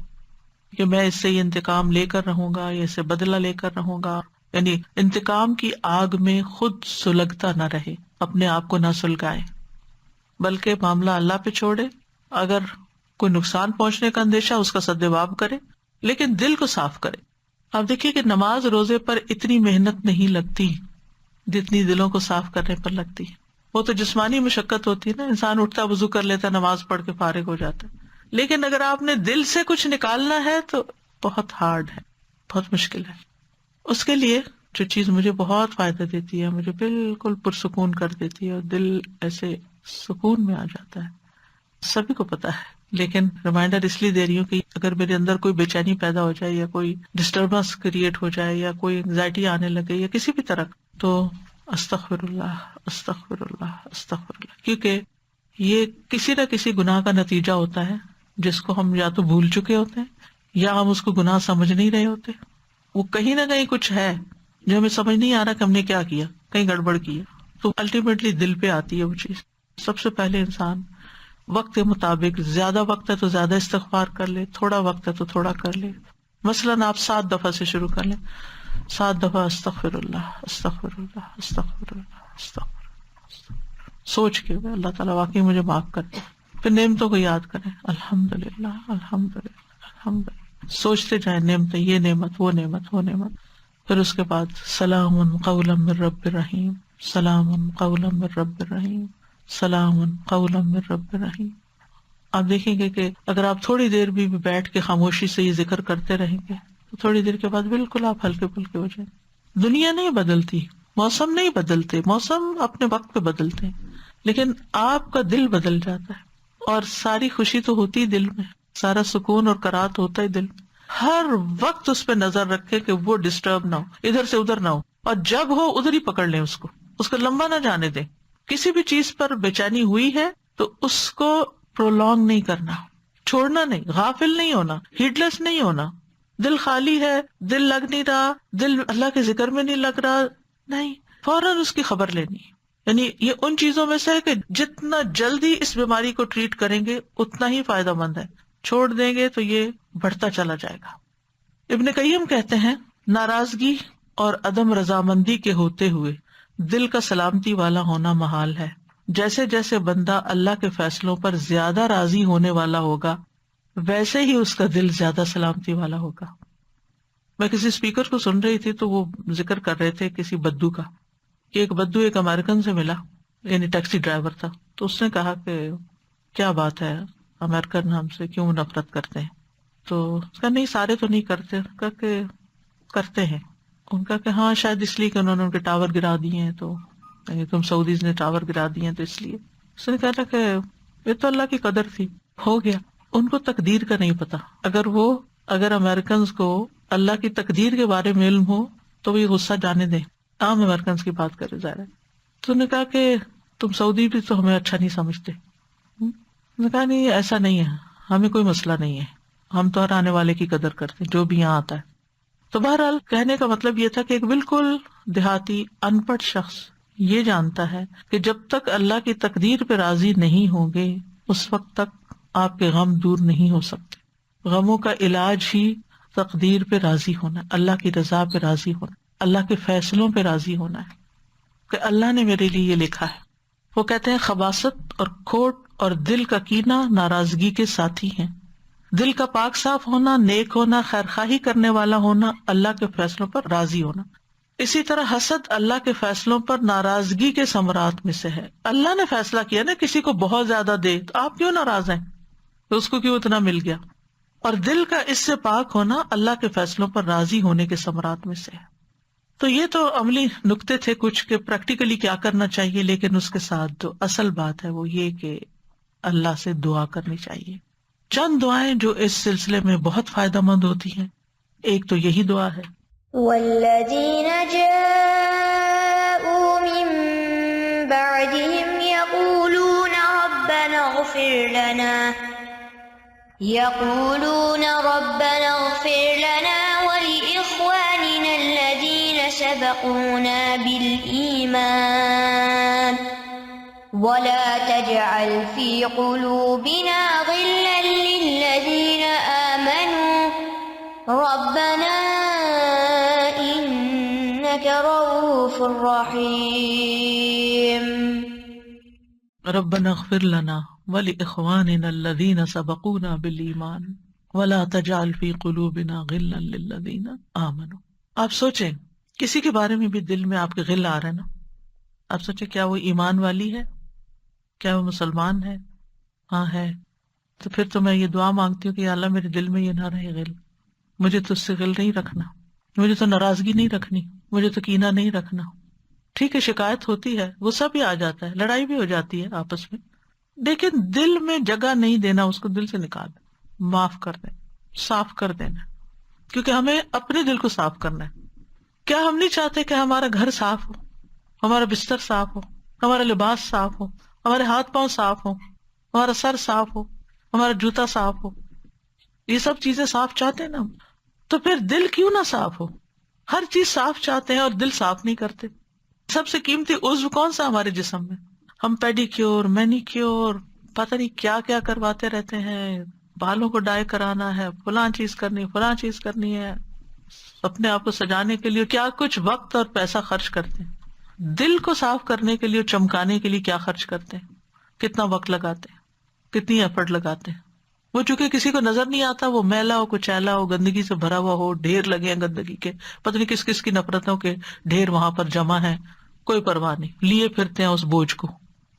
کہ میں اس سے یہ انتقام لے کر رہوں گا یا اس سے بدلہ لے کر رہوں گا. یعنی انتقام کی آگ میں خود سلگتا نہ رہے، اپنے آپ کو نہ سلگائے، بلکہ معاملہ اللہ پہ چھوڑے. اگر کوئی نقصان پہنچنے کا اندیشہ اس کا سدجواب کرے لیکن دل کو صاف کرے. آپ دیکھیے کہ نماز روزے پر اتنی محنت نہیں لگتی جتنی دلوں کو صاف کرنے پر لگتی ہے. وہ تو جسمانی مشقت ہوتی ہے نا، انسان اٹھتا وضو کر لیتا، نماز پڑھ کے فارغ ہو جاتا ہے، لیکن اگر آپ نے دل سے کچھ نکالنا ہے تو بہت ہارڈ ہے، بہت مشکل ہے. اس کے لیے جو چیز مجھے بہت فائدہ دیتی ہے، مجھے بالکل پرسکون کر دیتی ہے اور دل ایسے سکون میں آ جاتا ہے، سبھی کو پتا ہے لیکن ریمائنڈر اس لیے دے رہی ہوں کہ اگر میرے اندر کوئی بے چینی پیدا ہو جائے یا کوئی ڈسٹربنس کریٹ ہو جائے یا کوئی انگزائٹی آنے لگے یا کسی بھی طرح، تو استغفر اللہ استغفر اللہ استغفر اللہ، کیونکہ یہ کسی نہ کسی گناہ کا نتیجہ ہوتا ہے جس کو ہم یا تو بھول چکے ہوتے ہیں یا ہم اس کو گناہ سمجھ نہیں رہے ہوتے. وہ کہیں نہ کہیں کچھ ہے جو ہمیں سمجھ نہیں آ رہا کہ ہم نے کیا کیا، کہیں گڑبڑ کی ہے، تو الٹیمیٹلی دل پہ آتی ہے وہ چیز. سب سے پہلے انسان وقت کے مطابق، زیادہ وقت ہے تو زیادہ استغفار کر لے، تھوڑا وقت ہے تو تھوڑا کر لے. مثلاً آپ 7 دفعہ سے شروع کر لیں، 7 دفعہ استغفر اللہ استغفر اللہ استغفر اللہ استغفر اللہ، سوچ کے اللہ تعالیٰ واقعی مجھے معاف کر دے. پھر نعمتوں کو یاد کریں، الحمدللہ الحمدللہ الحمدللہ، سوچتے جائیں نعمتیں، یہ نعمت وہ نعمت وہ نعمت. پھر اس کے بعد سلام قولا من رب الرحیم، سلام قولا من رب الرحیم، سلام قولا من رب الرحیم. آپ دیکھیں گے کہ اگر آپ تھوڑی دیر بھی بیٹھ کے خاموشی سے یہ ذکر کرتے رہیں گے تو تھوڑی دیر کے بعد بالکل آپ ہلکے پھلکے ہو جائیں. دنیا نہیں بدلتی، موسم نہیں بدلتے، موسم اپنے وقت پہ بدلتے ہیں، لیکن آپ کا دل بدل جاتا ہے اور ساری خوشی تو ہوتی دل میں، سارا سکون اور قرات ہوتا ہے دل میں. ہر وقت اس پہ نظر رکھے کہ وہ ڈسٹرب نہ ہو، ادھر سے ادھر نہ ہو، اور جب ہو ادھر ہی پکڑ لیں اس کو لمبا نہ جانے دیں. کسی بھی چیز پر بے چینی ہوئی ہے تو اس کو پرولونگ نہیں کرنا، چھوڑنا نہیں، غافل نہیں ہونا، ہیڈلیس نہیں ہونا. دل خالی ہے، دل لگ نہیں رہا، دل اللہ کے ذکر میں نہیں لگ رہا، نہیں، فوراً اس کی خبر لینی. یعنی یہ ان چیزوں میں سے ہے کہ جتنا جلدی اس بیماری کو ٹریٹ کریں گے اتنا ہی فائدہ مند ہے. چھوڑ دیں گے تو یہ بڑھتا چلا جائے گا. ابن قیم کہتے ہیں ناراضگی اور عدم رضامندی کے ہوتے ہوئے دل کا سلامتی والا ہونا محال ہے. جیسے جیسے بندہ اللہ کے فیصلوں پر زیادہ راضی ہونے والا ہوگا ویسے ہی اس کا دل زیادہ سلامتی والا ہوگا. میں کسی اسپیکر کو سن رہی تھی تو وہ ذکر کر رہے تھے کسی بدو کا کہ ایک بدو ایک امریکن سے ملا، یعنی ٹیکسی ڈرائیور تھا، تو اس نے کہا کہ کیا بات ہے امریکن ہم سے کیوں نفرت کرتے ہیں؟ تو اس کا نہیں سارے تو نہیں کرتے، کہا کہ کرتے ہیں. ان کا کہ ہاں شاید اس لیے کہ انہوں نے ان کے ٹاور گرا دیے ہیں، تو تم سعودیز نے ٹاور گرا دیے ہیں تو اس لیے. اس نے کہا کہ یہ تو اللہ کی قدر تھی، ہو گیا. ان کو تقدیر کا نہیں پتا. اگر امریکنز کو اللہ کی تقدیر کے بارے میں علم ہو تو وہ یہ غصہ جانے دیں. عام امریکنز کی بات کرے ظاہر ہے. تو نے کہا کہ تم سعودی بھی تو ہمیں اچھا نہیں سمجھتے. نے کہا نہیں ایسا نہیں ہے، ہمیں کوئی مسئلہ نہیں ہے، ہم تو ہر آنے والے کی قدر کرتے جو بھی یہاں آتا ہے. تو بہرحال کہنے کا مطلب یہ تھا کہ ایک بالکل دیہاتی ان پڑھ شخص یہ جانتا ہے کہ جب تک اللہ کی تقدیر پہ راضی نہیں ہوں گے اس وقت تک آپ کے غم دور نہیں ہو سکتے. غموں کا علاج ہی تقدیر پہ راضی ہونا، اللہ کی رضا پہ راضی ہونا، اللہ کے فیصلوں پہ راضی ہونا ہے کہ اللہ نے میرے لیے یہ لکھا ہے. وہ کہتے ہیں خباثت اور کھوٹ اور دل کا کینہ ناراضگی کے ساتھی ہیں. دل کا پاک صاف ہونا، نیک ہونا، خیرخواہی کرنے والا ہونا، اللہ کے فیصلوں پر راضی ہونا. اسی طرح حسد اللہ کے فیصلوں پر ناراضگی کے ثمرات میں سے ہے. اللہ نے فیصلہ کیا نا کسی کو بہت زیادہ دے تو آپ کیوں ناراض ہیں کہ اس کو کیوں اتنا مل گیا. اور دل کا اس سے پاک ہونا اللہ کے فیصلوں پر راضی ہونے کے ثمرات میں سے ہے. تو یہ تو عملی نکتے تھے کچھ کہ پریکٹیکلی کیا کرنا چاہیے، لیکن اس کے ساتھ جو اصل بات ہے وہ یہ کہ اللہ سے دعا کرنی چاہیے. چند دعائیں جو اس سلسلے میں بہت فائدہ مند ہوتی ہیں. ایک تو یہی دعا ہے والذین جاءوا من بعدهم يقولون ربنا اغفر لنا ولإخواننا الذين سبقونا بالإيمان ولا تجعل في قلوبنا غلا للذين آمنوا ربنا إنك رؤوف رحيم. ربنا اغفر لنا ولإخواننا الذين سبقونا بالإيمان ولا تجعل في قلوبنا غلا للذين آمنوا. آپ سوچیں کسی کے بارے میں بھی دل میں آپ کے غل آ رہا ہے نا، آپ سوچیں کیا وہ ایمان والی ہے، کیا وہ مسلمان ہے؟ ہاں ہے. تو پھر تو میں یہ دعا مانگتی ہوں کہ یا اللہ میرے دل میں یہ نہ رہے غل، مجھے تو اس سے غل نہیں رکھنا، مجھے تو ناراضگی نہیں رکھنی، مجھے تو کینہ نہیں رکھنا. ٹھیک ہے شکایت ہوتی ہے، غصہ بھی آ جاتا ہے، لڑائی بھی ہو جاتی ہے آپس میں، لیکن دل میں جگہ نہیں دینا، اس کو دل سے نکال دیں، معاف کر دیں، صاف کر دینا، کیونکہ ہمیں اپنے دل کو صاف کرنا ہے. کیا ہم نہیں چاہتے کہ ہمارا گھر صاف ہو، ہمارا بستر صاف ہو، ہمارا لباس صاف ہو، ہمارے ہاتھ پاؤں صاف ہو، ہمارا سر صاف ہو، ہمارا جوتا صاف ہو؟ یہ سب چیزیں صاف چاہتے ہیں نا. تو پھر دل کیوں نہ صاف ہو؟ ہر چیز صاف چاہتے ہیں اور دل صاف نہیں کرتے. سب سے قیمتی عضو کون سا ہمارے جسم میں؟ ہم پیڈی کیور، مینی کیور، پتہ نہیں کیا کیا کرواتے رہتے ہیں، بالوں کو ڈائی کرانا ہے، فلاں چیز کرنی ہے، اپنے آپ کو سجانے کے لیے کیا کچھ وقت اور پیسہ خرچ کرتے ہیں. دل کو صاف کرنے کے لیے، چمکانے کے لیے کیا خرچ کرتے ہیں، کتنا وقت لگاتے ہیں، کتنی ایفرٹ لگاتے ہیں. وہ چونکہ کسی کو نظر نہیں آتا، وہ میلا ہو، کچیلا ہو، گندگی سے بھرا ہوا ہو، ڈھیر لگے ہیں گندگی کے، پتہ نہیں کس کس کی نفرتوں کے ڈھیر وہاں پر جمع ہے، کوئی پرواہ نہیں، لیے پھرتے ہیں اس بوجھ کو.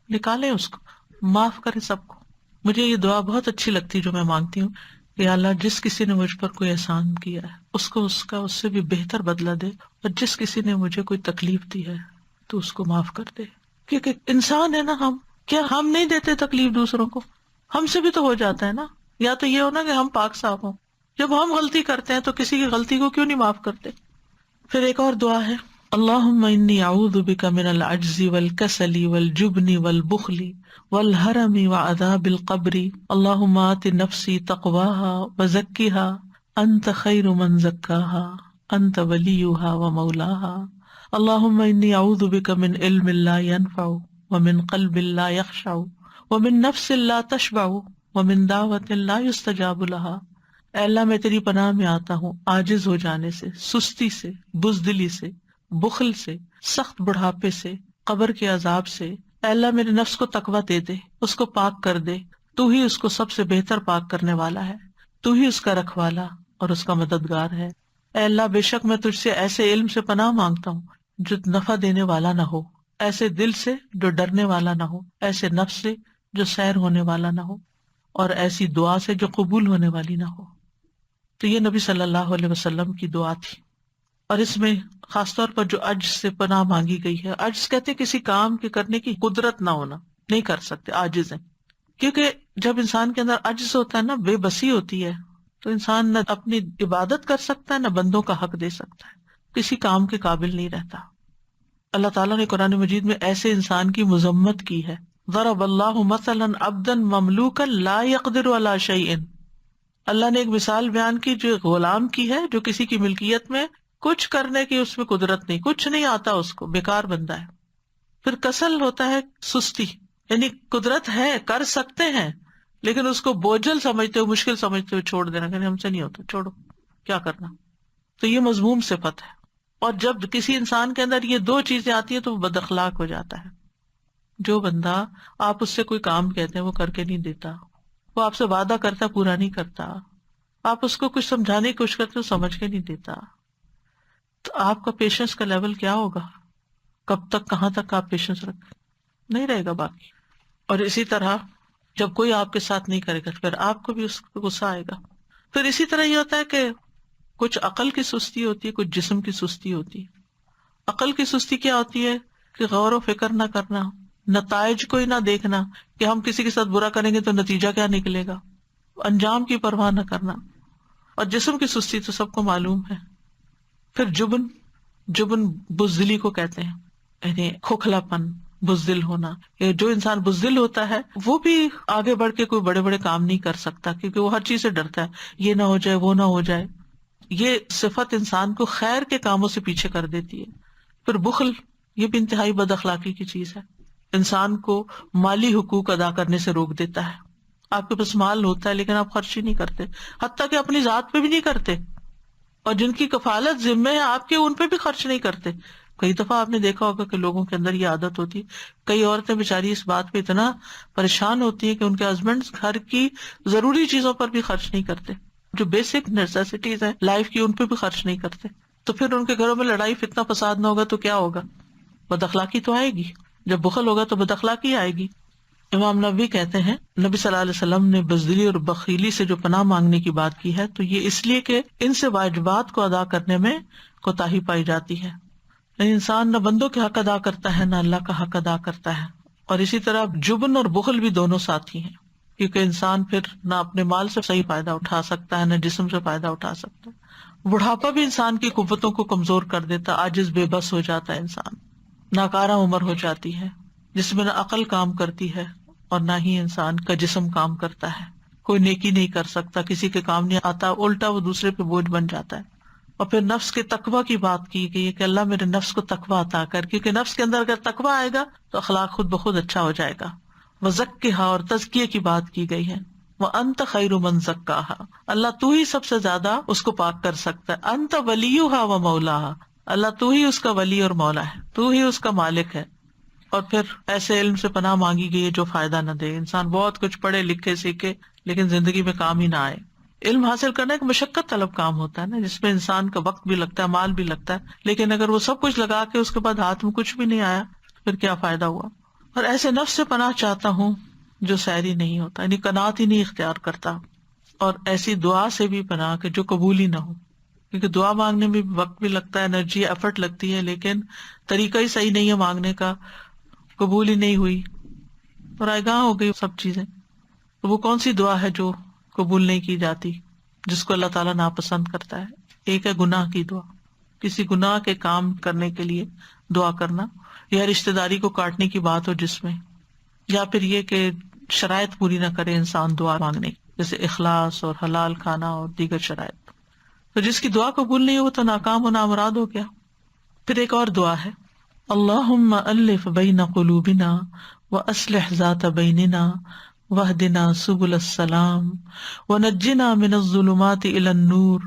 نکالیں اس کو، معاف کریں سب کو. مجھے یہ دعا بہت اچھی لگتی جو میں مانگتی ہوں کہ اللہ جس کسی نے مجھ پر کوئی احسان کیا ہے اس کو اس سے بھی بہتر بدلہ دے، اور جس کسی نے مجھے کوئی تکلیف دی ہے تو اس کو معاف کر دے. کیونکہ انسان ہے نا، ہم کیا ہم نہیں دیتے تکلیف دوسروں کو؟ ہم سے بھی تو ہو جاتا ہے نا. یا تو یہ ہونا کہ ہم پاک صاف ہوں، جب ہم غلطی کرتے ہیں تو کسی کی غلطی کو کیوں نہیں معاف کرتے. پھر ایک اور دعا ہے اللہم انی اعوذ بک من العجز والکسل والجبن والبخل والحرم وعذاب القبر اللہم آت نفسی تقواها وزکها انت خیر من زکاها انت ولیها ومولاها اللہم انی اعوذ بک من علم لا ينفع ومن قلب لا يخشع ومن نفس لا تشبع ومن دعوت لا يستجاب لها. اے اللہ میں تیری پناہ میں آتا ہوں عاجز ہو جانے سے، سستی سے، بزدلی سے، بخل سے، سخت بڑھاپے سے، قبر کے عذاب سے. اے اللہ میرے نفس کو تقویٰ دے دے، اس کو پاک کر دے، تو ہی اس کو سب سے بہتر پاک کرنے والا ہے، تو ہی اس کا رکھوالا اور اس کا مددگار ہے. اے اللہ بے شک میں تجھ سے ایسے علم سے پناہ مانگتا ہوں جو نفع دینے والا نہ ہو، ایسے دل سے جو ڈرنے والا نہ ہو، ایسے نفس سے جو سیر ہونے والا نہ ہو، اور ایسی دعا سے جو قبول ہونے والی نہ ہو. تو یہ نبی صلی اللہ علیہ وسلم کی دعا تھی. اور اس میں خاص طور پر جو عجز سے پناہ مانگی گئی ہے، عجز کہتے کسی کام کے کرنے کی قدرت نہ ہونا، نہیں کر سکتے، عاجز ہیں. کیونکہ جب انسان کے اندر عجز ہوتا ہے نا، بے بسی ہوتی ہے، تو انسان نہ اپنی عبادت کر سکتا ہے، نہ بندوں کا حق دے سکتا ہے، کسی کام کے قابل نہیں رہتا. اللہ تعالیٰ نے قرآن مجید میں ایسے انسان کی مذمت کی ہے. ضرب اللہ مثلا عبدا مملوکا لا يقدر على شيء. اللہ نے ایک مثال بیان کی جو غلام کی ہے، جو کسی کی ملکیت میں کچھ کرنے کی اس میں قدرت نہیں، کچھ نہیں آتا اس کو، بیکار بندہ ہے. پھر کسل ہوتا ہے سستی، یعنی قدرت ہے، کر سکتے ہیں لیکن اس کو بوجھل سمجھتے ہوئے، مشکل سمجھتے ہوئے چھوڑ دینا کہ ہم سے نہیں ہوتا، چھوڑو کیا کرنا. تو یہ مذموم صفت ہے. اور جب کسی انسان کے اندر یہ دو چیزیں آتی ہیں تو وہ بد اخلاق ہو جاتا ہے. جو بندہ آپ اس سے کوئی کام کہتے ہیں وہ کر کے نہیں دیتا، وہ آپ سے وعدہ کرتا پورا نہیں کرتا، آپ اس کو کچھ سمجھانے کی کوشش کرتے ہو سمجھ کے نہیں دیتا، تو آپ کا پیشنس کا لیول کیا ہوگا؟ کب تک، کہاں تک آپ پیشنس رکھیں؟ نہیں رہے گا باقی. اور اسی طرح جب کوئی آپ کے ساتھ نہیں کرے گا پھر آپ کو بھی اس کو غصہ آئے گا. پھر اسی طرح یہ ہوتا ہے کہ کچھ عقل کی سستی ہوتی ہے، کچھ جسم کی سستی ہوتی ہے. عقل کی سستی کیا ہوتی ہے کہ غور و فکر نہ کرنا، نتائج کو ہی نہ دیکھنا کہ ہم کسی کے ساتھ برا کریں گے تو نتیجہ کیا نکلے گا، انجام کی پرواہ نہ کرنا. اور جسم کی سستی تو سب کو معلوم ہے. پھر جبن بزدلی کو کہتے ہیں، یعنی کھوکھلا پن، بزدل ہونا. جو انسان بزدل ہوتا ہے وہ بھی آگے بڑھ کے کوئی بڑے بڑے کام نہیں کر سکتا کیونکہ وہ ہر چیز سے ڈرتا ہے، یہ نہ ہو جائے، وہ نہ ہو جائے. یہ صفت انسان کو خیر کے کاموں سے پیچھے کر دیتی ہے. پھر بخل، یہ بھی انتہائی بد اخلاقی کی چیز ہے، انسان کو مالی حقوق ادا کرنے سے روک دیتا ہے. آپ کے پاس مال ہوتا ہے لیکن آپ خرچ ہی نہیں کرتے، حتیٰ کہ اپنی ذات پہ بھی نہیں کرتے، اور جن کی کفالت ذمہ ہے آپ کے ان پہ بھی خرچ نہیں کرتے. کئی دفعہ آپ نے دیکھا ہوگا کہ لوگوں کے اندر یہ عادت ہوتی ہے. کئی عورتیں بیچاری اس بات پہ اتنا پریشان ہوتی ہیں کہ ان کے ہسبینڈ گھر کی ضروری چیزوں پر بھی خرچ نہیں کرتے، جو بیسک نیسیسٹیز ہیں لائف کی ان پہ بھی خرچ نہیں کرتے. تو پھر ان کے گھروں میں لڑائی فتنہ فساد نہ ہوگا تو کیا ہوگا؟ بد اخلاقی تو آئے گی. جب بخل ہوگا تو بد اخلاقی آئے گی. امام نبوی کہتے ہیں، نبی صلی اللہ علیہ وسلم نے بزدلی اور بخیلی سے جو پناہ مانگنے کی بات کی ہے تو یہ اس لیے کہ ان سے واجبات کو ادا کرنے میں کوتاہی پائی جاتی ہے. یعنی انسان نہ بندوں کے حق ادا کرتا ہے نہ اللہ کا حق ادا کرتا ہے. اور اسی طرح جبن اور بخل بھی دونوں ساتھی ہیں، کیونکہ انسان پھر نہ اپنے مال سے صحیح فائدہ اٹھا سکتا ہے نہ جسم سے فائدہ اٹھا سکتا ہے. بڑھاپا بھی انسان کی قوتوں کو کمزور کر دیتا، عاجز بے بس ہو جاتا ہے انسان، ناکارہ عمر ہو جاتی ہے جس میں نہ عقل کام کرتی ہے اور نہ ہی انسان کا جسم کام کرتا ہے. کوئی نیکی نہیں کر سکتا، کسی کے کام نہیں آتا، الٹا وہ دوسرے پہ بوجھ بن جاتا ہے. اور پھر نفس کے تقویٰ کی بات کی گئی ہے کہ اللہ میرے نفس کو تقویٰ عطا کر، کیونکہ نفس کے اندر اگر تقویٰ آئے گا تو اخلاق خود بخود اچھا ہو جائے گا. وزکھا، اور تزکیے کی بات کی گئی ہے. وانت خیر من زکاھا، اللہ تو ہی سب سے زیادہ اس کو پاک کر سکتا ہے. انت ولیھا و مولاھا، اللہ تو ہی اس کا ولی اور مولا ہے، تو ہی اس کا مالک ہے. اور پھر ایسے علم سے پناہ مانگی گئی ہے جو فائدہ نہ دے. انسان بہت کچھ پڑھے لکھے سیکھے لیکن زندگی میں کام ہی نہ آئے. علم حاصل کرنا ایک مشقت طلب کام ہوتا ہے نا، جس میں انسان کا وقت بھی لگتا ہے، مال بھی لگتا ہے، لیکن اگر وہ سب کچھ لگا کے اس کے بعد ہاتھ میں کچھ بھی نہیں آیا پھر کیا فائدہ ہوا. اور ایسے نفس سے پناہ چاہتا ہوں جو سیری نہیں ہوتا، یعنی قناعت ہی نہیں اختیار کرتا. اور ایسی دعا سے بھی پناہ کہ جو قبول ہی نہ ہو، کیونکہ دعا مانگنے میں وقت بھی لگتا ہے، انرجی، ایفرٹ لگتی ہے، لیکن طریقہ ہی صحیح نہیں ہے مانگنے کا، قبول ہی نہیں ہوئی، رائے گاہ ہو گئی سب چیزیں. تو وہ کون سی دعا ہے جو قبول نہیں کی جاتی، جس کو اللہ تعالیٰ ناپسند کرتا ہے؟ ایک ہے گناہ کی دعا، کسی گناہ کے کام کرنے کے لیے دعا کرنا، یا رشتہ داری کو کاٹنے کی بات ہو جس میں، یا پھر یہ کہ شرائط پوری نہ کرے انسان دعا مانگنے، جیسے اخلاص اور حلال کھانا اور دیگر شرائط. تو جس کی دعا قبول نہیں ہو تو ناکام و نامراد ہو گیا. پھر ایک اور دعا ہے، اللہم الف بین قلوبنا واصلح ذات بیننا واہدنا سبل السلام ونجنا من الظلمات الى النور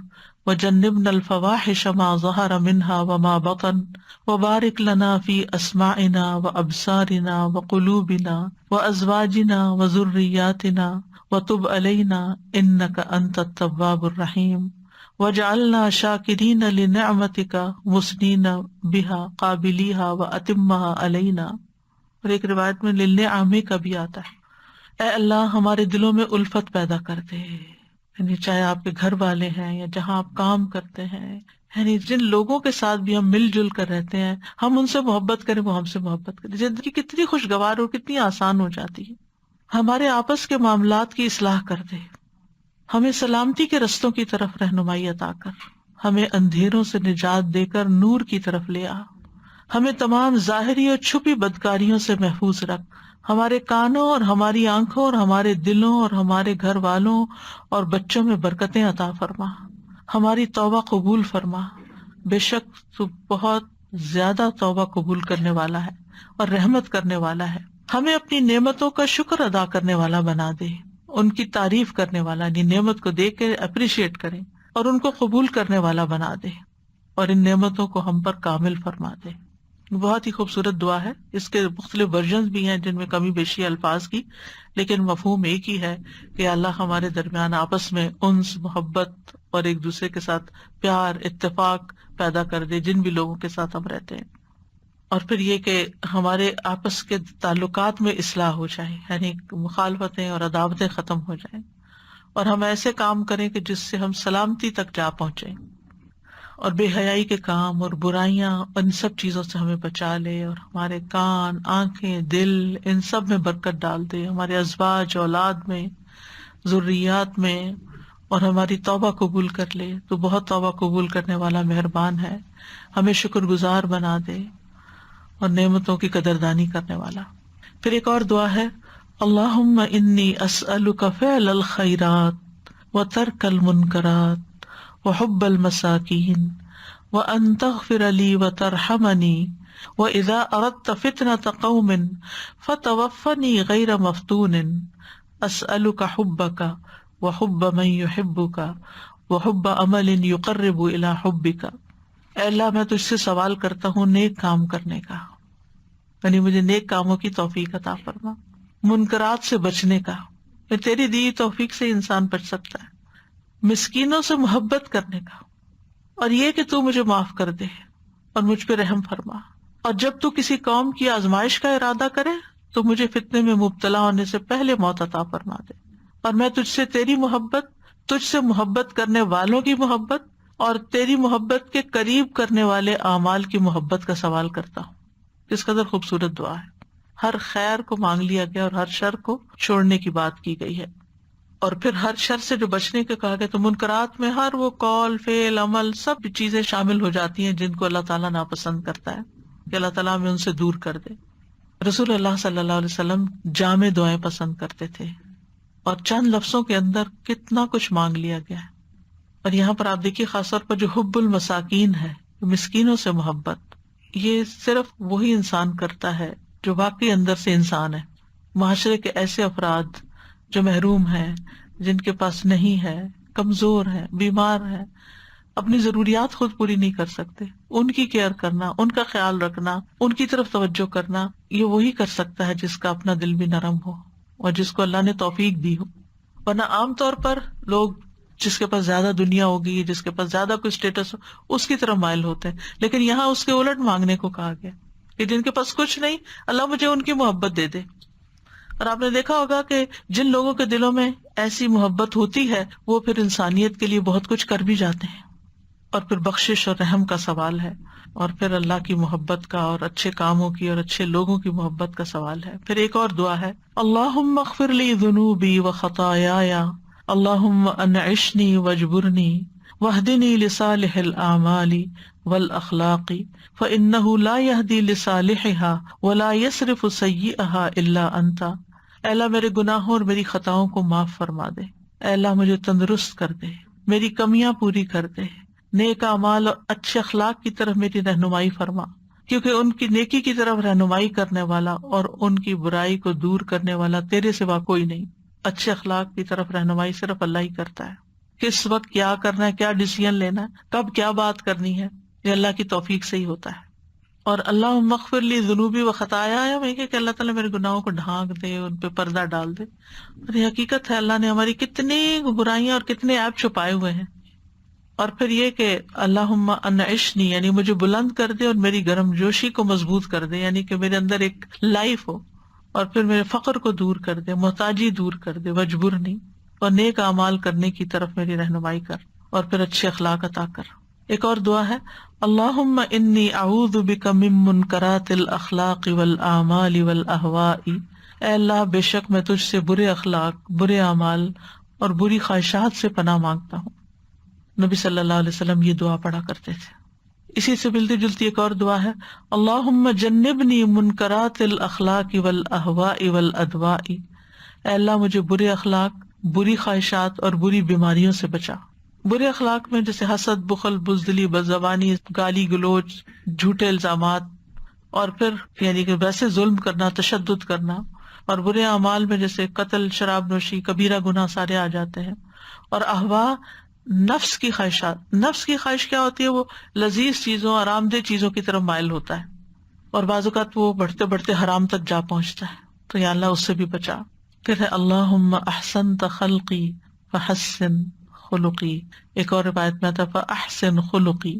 وجنبنا الفواحش ما ظہر منها وما بطن وبارک لنا فی اسماعنا وابصارنا وقلوبنا وازواجنا وذریاتنا وتب علینا انک انت التواب الرحیم وجعلنا شاکرین لنعمتک مسنین بها قابلیها واتمها علینا. اور ایک روایت میں للنعمک بھی آتا ہے. اے اللہ ہمارے دلوں میں الفت پیدا کر دے، یعنی چاہے آپ کے گھر والے ہیں یا جہاں آپ کام کرتے ہیں، یعنی جن لوگوں کے ساتھ بھی ہم مل جل کر رہتے ہیں، ہم ان سے محبت کریں، وہ ہم سے محبت کریں. زندگی کتنی خوشگوار اور کتنی آسان ہو جاتی ہے. ہمارے آپس کے معاملات کی اصلاح کر دے، ہمیں سلامتی کے رستوں کی طرف رہنمائی عطا کر، ہمیں اندھیروں سے نجات دے کر نور کی طرف لے آ، ہمیں تمام ظاہری اور چھپی بدکاریوں سے محفوظ رکھ، ہمارے کانوں اور ہماری آنکھوں اور ہمارے دلوں اور ہمارے گھر والوں اور بچوں میں برکتیں عطا فرما، ہماری توبہ قبول فرما، بے شک تو بہت زیادہ توبہ قبول کرنے والا ہے اور رحمت کرنے والا ہے۔ ہمیں اپنی نعمتوں کا شکر ادا کرنے والا بنا دے، ان کی تعریف کرنے والا، یعنی نعمت کو دیکھ کے اپریشیٹ کریں اور ان کو قبول کرنے والا بنا دے، اور ان نعمتوں کو ہم پر کامل فرما دے۔ بہت ہی خوبصورت دعا ہے، اس کے مختلف ورژنز بھی ہیں جن میں کمی بیشی الفاظ کی، لیکن مفہوم ایک ہی ہے کہ اللہ ہمارے درمیان آپس میں انس، محبت اور ایک دوسرے کے ساتھ پیار، اتفاق پیدا کر دے جن بھی لوگوں کے ساتھ ہم رہتے ہیں، اور پھر یہ کہ ہمارے آپس کے تعلقات میں اصلاح ہو جائے، یعنی مخالفتیں اور عداوتیں ختم ہو جائیں، اور ہم ایسے کام کریں کہ جس سے ہم سلامتی تک جا پہنچیں، اور بے حیائی کے کام اور برائیاں ان سب چیزوں سے ہمیں بچا لے، اور ہمارے کان، آنکھیں، دل ان سب میں برکت ڈال دے، ہمارے ازواج، اولاد میں، ذریات میں، اور ہماری توبہ قبول کر لے۔ تو بہت توبہ قبول کرنے والا مہربان ہے، ہمیں شکر گزار بنا دے اور نعمتوں کی قدردانی کرنے والا۔ پھر ایک اور دعا ہے، اللہم انی اسألک فعل الخیرات وترک المنکرات وحب المساکین وان تغفر لی وترحمنی واذا اردت فتنة قوم فتوفنی غیر مفتون اسألک حبک وحب من یحبک وحب عمل یقرب الی حبک۔ اے اللہ میں تجھ سے سوال کرتا ہوں نیک کام کرنے کا، یعنی مجھے نیک کاموں کی توفیق عطا فرما، منکرات سے بچنے کا، میں تیری دی توفیق سے انسان بچ سکتا ہے، مسکینوں سے محبت کرنے کا، اور یہ کہ تو مجھے معاف کر دے اور مجھ پہ رحم فرما، اور جب تو کسی قوم کی آزمائش کا ارادہ کرے تو مجھے فتنے میں مبتلا ہونے سے پہلے موت عطا فرما دے، اور میں تجھ سے تیری محبت، تجھ سے محبت کرنے والوں کی محبت اور تیری محبت کے قریب کرنے والے اعمال کی محبت کا سوال کرتا ہوں۔ کس قدر خوبصورت دعا ہے، ہر خیر کو مانگ لیا گیا اور ہر شر کو چھوڑنے کی بات کی گئی ہے، اور پھر ہر شر سے جو بچنے کا کہا گیا، تو منکرات میں ہر وہ قول، فعل، عمل سب چیزیں شامل ہو جاتی ہیں جن کو اللہ تعالیٰ ناپسند کرتا ہے، کہ اللہ تعالیٰ ہمیں ان سے دور کر دے۔ رسول اللہ صلی اللہ علیہ وسلم جامع دعائیں پسند کرتے تھے، اور چند لفظوں کے اندر کتنا کچھ مانگ لیا گیا ہے۔ اور یہاں پر آپ دیکھیے خاص طور پر جو حب المساکین ہے، مسکینوں سے محبت، یہ صرف وہی انسان کرتا ہے جو واقعی اندر سے انسان ہے۔ معاشرے کے ایسے افراد جو محروم ہیں، جن کے پاس نہیں ہے، کمزور ہیں، بیمار ہیں، اپنی ضروریات خود پوری نہیں کر سکتے، ان کی کیئر کرنا، ان کا خیال رکھنا، ان کی طرف توجہ کرنا، یہ وہی کر سکتا ہے جس کا اپنا دل بھی نرم ہو اور جس کو اللہ نے توفیق دی ہو۔ ورنہ عام طور پر لوگ جس کے پاس زیادہ دنیا ہوگی، جس کے پاس زیادہ کوئی اسٹیٹس ہو، اس کی طرف مائل ہوتے ہیں، لیکن یہاں اس کے الٹ مانگنے کو کہا گیا کہ جن کے پاس کچھ نہیں، اللہ مجھے ان کی محبت دے دے۔ اور آپ نے دیکھا ہوگا کہ جن لوگوں کے دلوں میں ایسی محبت ہوتی ہے وہ پھر انسانیت کے لیے بہت کچھ کر بھی جاتے ہیں۔ اور پھر بخشش اور رحم کا سوال ہے، اور پھر اللہ کی محبت کا اور اچھے کاموں کی اور اچھے لوگوں کی محبت کا سوال ہے۔ پھر ایک اور دعا ہے، اللہم اغفر لی ذنوبی وخطایایا، اللہم انعشنی واجبرنی واہدنی لصالح الاعمال والاخلاق فانہ لا یہدی لصالحها ولا یصرف سیئها الا انت۔ اے اللہ میرے گناہوں اور میری خطاؤں کو معاف فرما دے، اے اللہ مجھے تندرست کر دے، میری کمیاں پوری کر دے، نیک اعمال اور اچھے اخلاق کی طرف میری رہنمائی فرما، کیونکہ ان کی نیکی کی طرف رہنمائی کرنے والا اور ان کی برائی کو دور کرنے والا تیرے سوا کوئی نہیں۔ اچھے اخلاق کی طرف رہنمائی صرف اللہ ہی کرتا ہے، کس وقت کیا کرنا ہے، کیا ڈیسیژن لینا ہے، کب کیا بات کرنی ہے، یہ اللہ کی توفیق سے ہی ہوتا ہے۔ اور اللہم اغفر لی ذنوبی و خطایا میں کہ اللہ تعالیٰ میرے گناہوں کو ڈھانک دے، ان پہ پردہ ڈال دے۔ اور یہ حقیقت ہے اللہ نے ہماری کتنی برائیاں اور کتنے عیب چھپائے ہوئے ہیں۔ اور پھر یہ کہ اللہم انعشنی، یعنی مجھے بلند کر دے اور میری گرم جوشی کو مضبوط کر دے، یعنی کہ میرے اندر ایک لائف ہو، اور پھر میرے فقر کو دور کر دے، محتاجی دور کر دے، وجبرنی، اور نیک اعمال کرنے کی طرف میری رہنمائی کر، اور پھر اچھے اخلاق عطا کر۔ ایک اور دعا ہے، اللہم انی اعوذ بک من منکرات الاخلاق والاعمال والاہواء، اے اللہ بے شک میں تجھ سے برے اخلاق، برے اعمال اور بری خواہشات سے پناہ مانگتا ہوں۔ نبی صلی اللہ علیہ وسلم یہ دعا پڑھا کرتے تھے۔ اسی سے ملتی جلتی ایک اور دعا ہے، اللہم جنبنی منکرات الاخلاق والاہواء والادواء، اے اللہ مجھے برے اخلاق، بری خواہشات اور بری بیماریوں سے بچا۔ برے اخلاق میں جیسے حسد، بخل، بزدلی، بدزبانی، گالی گلوچ، جھوٹے الزامات، اور پھر یعنی کہ ویسے ظلم کرنا، تشدد کرنا، اور برے اعمال میں جیسے قتل، شراب نوشی، کبیرہ گناہ سارے آ جاتے ہیں۔ اور احوا نفس کی خواہشات، نفس کی خواہش کیا ہوتی ہے؟ وہ لذیذ چیزوں، آرام دہ چیزوں کی طرف مائل ہوتا ہے، اور بعض اوقات وہ بڑھتے بڑھتے حرام تک جا پہنچتا ہے، تو یا اللہ اس سے بھی بچا۔ پھر ہے اللہم احسنت خلقی فحسن خلقی، ایک اور روایت میں آتا فاحسن خلقی،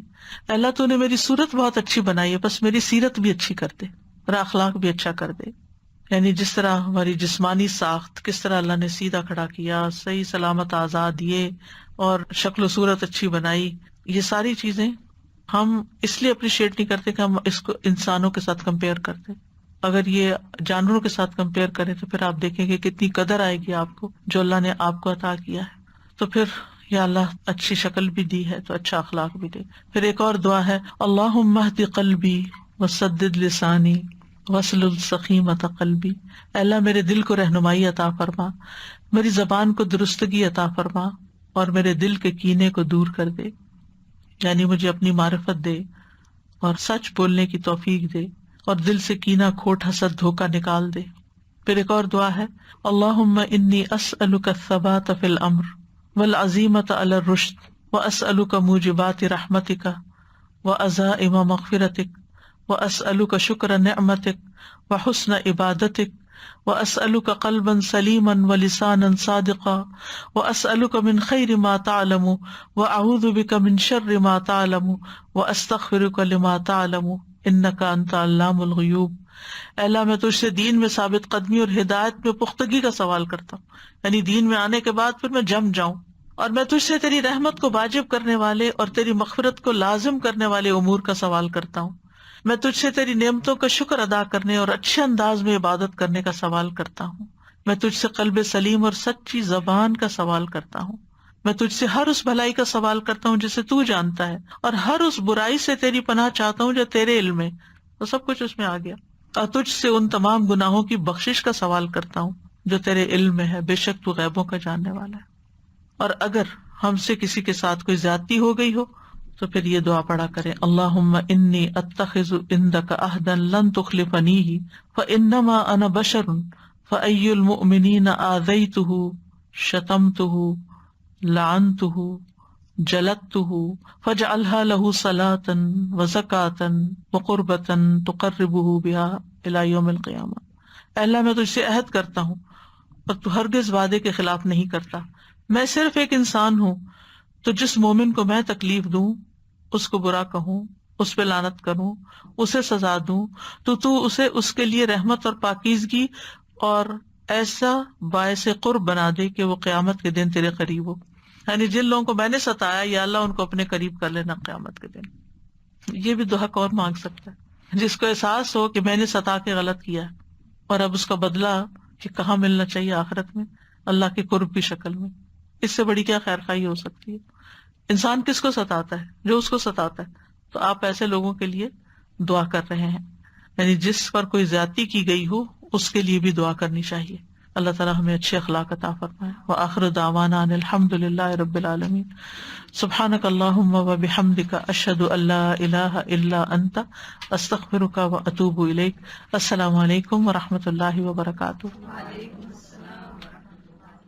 اے اللہ تو نے میری صورت بہت اچھی بنائی ہے، بس میری سیرت بھی اچھی کر دے، میرا اخلاق بھی اچھا کر دے۔ یعنی جس طرح ہماری جسمانی ساخت، کس طرح اللہ نے سیدھا کھڑا کیا، صحیح سلامت اعضاء دیے، اور شکل و صورت اچھی بنائی، یہ ساری چیزیں ہم اس لیے اپریشیٹ نہیں کرتے کہ ہم اس کو انسانوں کے ساتھ کمپیئر کرتے۔ اگر یہ جانوروں کے ساتھ کمپیئر کریں تو پھر آپ دیکھیں گے کتنی قدر آئے گی آپ کو جو اللہ نے آپ کو عطا کیا ہے۔ تو پھر یا اللہ اچھی شکل بھی دی ہے تو اچھا اخلاق بھی دے۔ پھر ایک اور دعا ہے اللہم اہد قلبی وسدد لسانی واسلل سخیمۃ قلبی، اے اللہ میرے دل کو رہنمائی عطا فرما، میری زبان کو درستگی عطا فرما، اور میرے دل کے کینے کو دور کر دے، یعنی مجھے اپنی معرفت دے اور سچ بولنے کی توفیق دے، اور دل سے کینہ، کھوٹ، حسد، دھوکہ نکال دے۔ پھر ایک اور دعا ہے اللہم انی اسألک الثبات فی الامر والعزیمۃ علی الرشد واسألک موجبات رحمتک وعزائم مغفرتک واسألک شکر نعمتک وحسن عبادتک واسألک قلبا سلیما ولسانا صادقا واسألک من خیر ما تعلم واعوذ بک من شر ما تعلم واستغفرک لما تعلم انک انت علام الغیوب، اے اللہ میں تجھ سے دین میں ثابت قدمی اور ہدایت میں پختگی کا سوال کرتا ہوں، یعنی دین میں آنے کے بعد پھر میں جم جاؤں، اور میں تجھ سے تیری رحمت کو واجب کرنے والے اور تیری مغفرت کو لازم کرنے والے امور کا سوال کرتا ہوں، میں تجھ سے تیری نعمتوں کا شکر ادا کرنے اور اچھے انداز میں عبادت کرنے کا سوال کرتا ہوں، میں تجھ سے قلب سلیم اور سچی زبان کا سوال کرتا ہوں، میں تجھ سے ہر اس بھلائی کا سوال کرتا ہوں جسے تو جانتا ہے، اور ہر اس برائی سے تیری پناہ چاہتا ہوں جو تیرے علم میں، تو سب کچھ اس میں آ گیا، اور تجھ سے ان تمام گناہوں کی بخشش کا سوال کرتا ہوں جو تیرے علم میں ہے، بے شک تو غیبوں کا جاننے والا ہے۔ اور اگر ہم سے کسی کے ساتھ کوئی زیادتی ہو گئی ہو تو پھر یہ دعا پڑھا کریں اللہم انی اتخذ عندک عہدا لن تخلفنیہ فانما انا بشر فای المؤمنین آذیتہ شتمتہ لعنتہ جلدتہ فاجعلها له صلاة وزکاة وقربة تقربہ بہا الی یوم القیامہ، اے اللہ میں تجھ سے عہد کرتا ہوں اور تو ہرگز وعدے کے خلاف نہیں کرتا، میں صرف ایک انسان ہوں، تو جس مومن کو میں تکلیف دوں، اس کو برا کہوں، اس پہ لعنت کروں، اسے سزا دوں، تو اسے اس کے لیے رحمت اور پاکیزگی اور ایسا باعث قرب بنا دے کہ وہ قیامت کے دن تیرے قریب ہو، یعنی جن لوگوں کو میں نے ستایا یا اللہ ان کو اپنے قریب کر لینا قیامت کے دن۔ یہ بھی دعا اور مانگ سکتا ہے جس کو احساس ہو کہ میں نے ستا کے غلط کیا اور اب اس کا بدلہ کہ کہاں ملنا چاہیے آخرت میں، اللہ کے قرب کی شکل میں۔ اس سے بڑی کیا خیر خواہی ہو سکتی ہے؟ انسان کس کو ستاتا ہے؟ جو اس کو ستاتا ہے۔ تو آپ ایسے لوگوں کے لیے دعا کر رہے ہیں، یعنی جس پر کوئی زیادتی کی گئی ہو اس کے لیے بھی دعا کرنی چاہیے۔ اللہ تعالیٰ ہمیں اچھے اخلاق عطا فرمائے۔ وآخر دعوانا ان الحمد للہ رب العالمین۔ سبحانک اللہم وبحمدک، اشہد ان لا الہ الا انت، استغفرک واتوب الیک۔ السلام علیکم ورحمۃ اللہ وبرکاتہ۔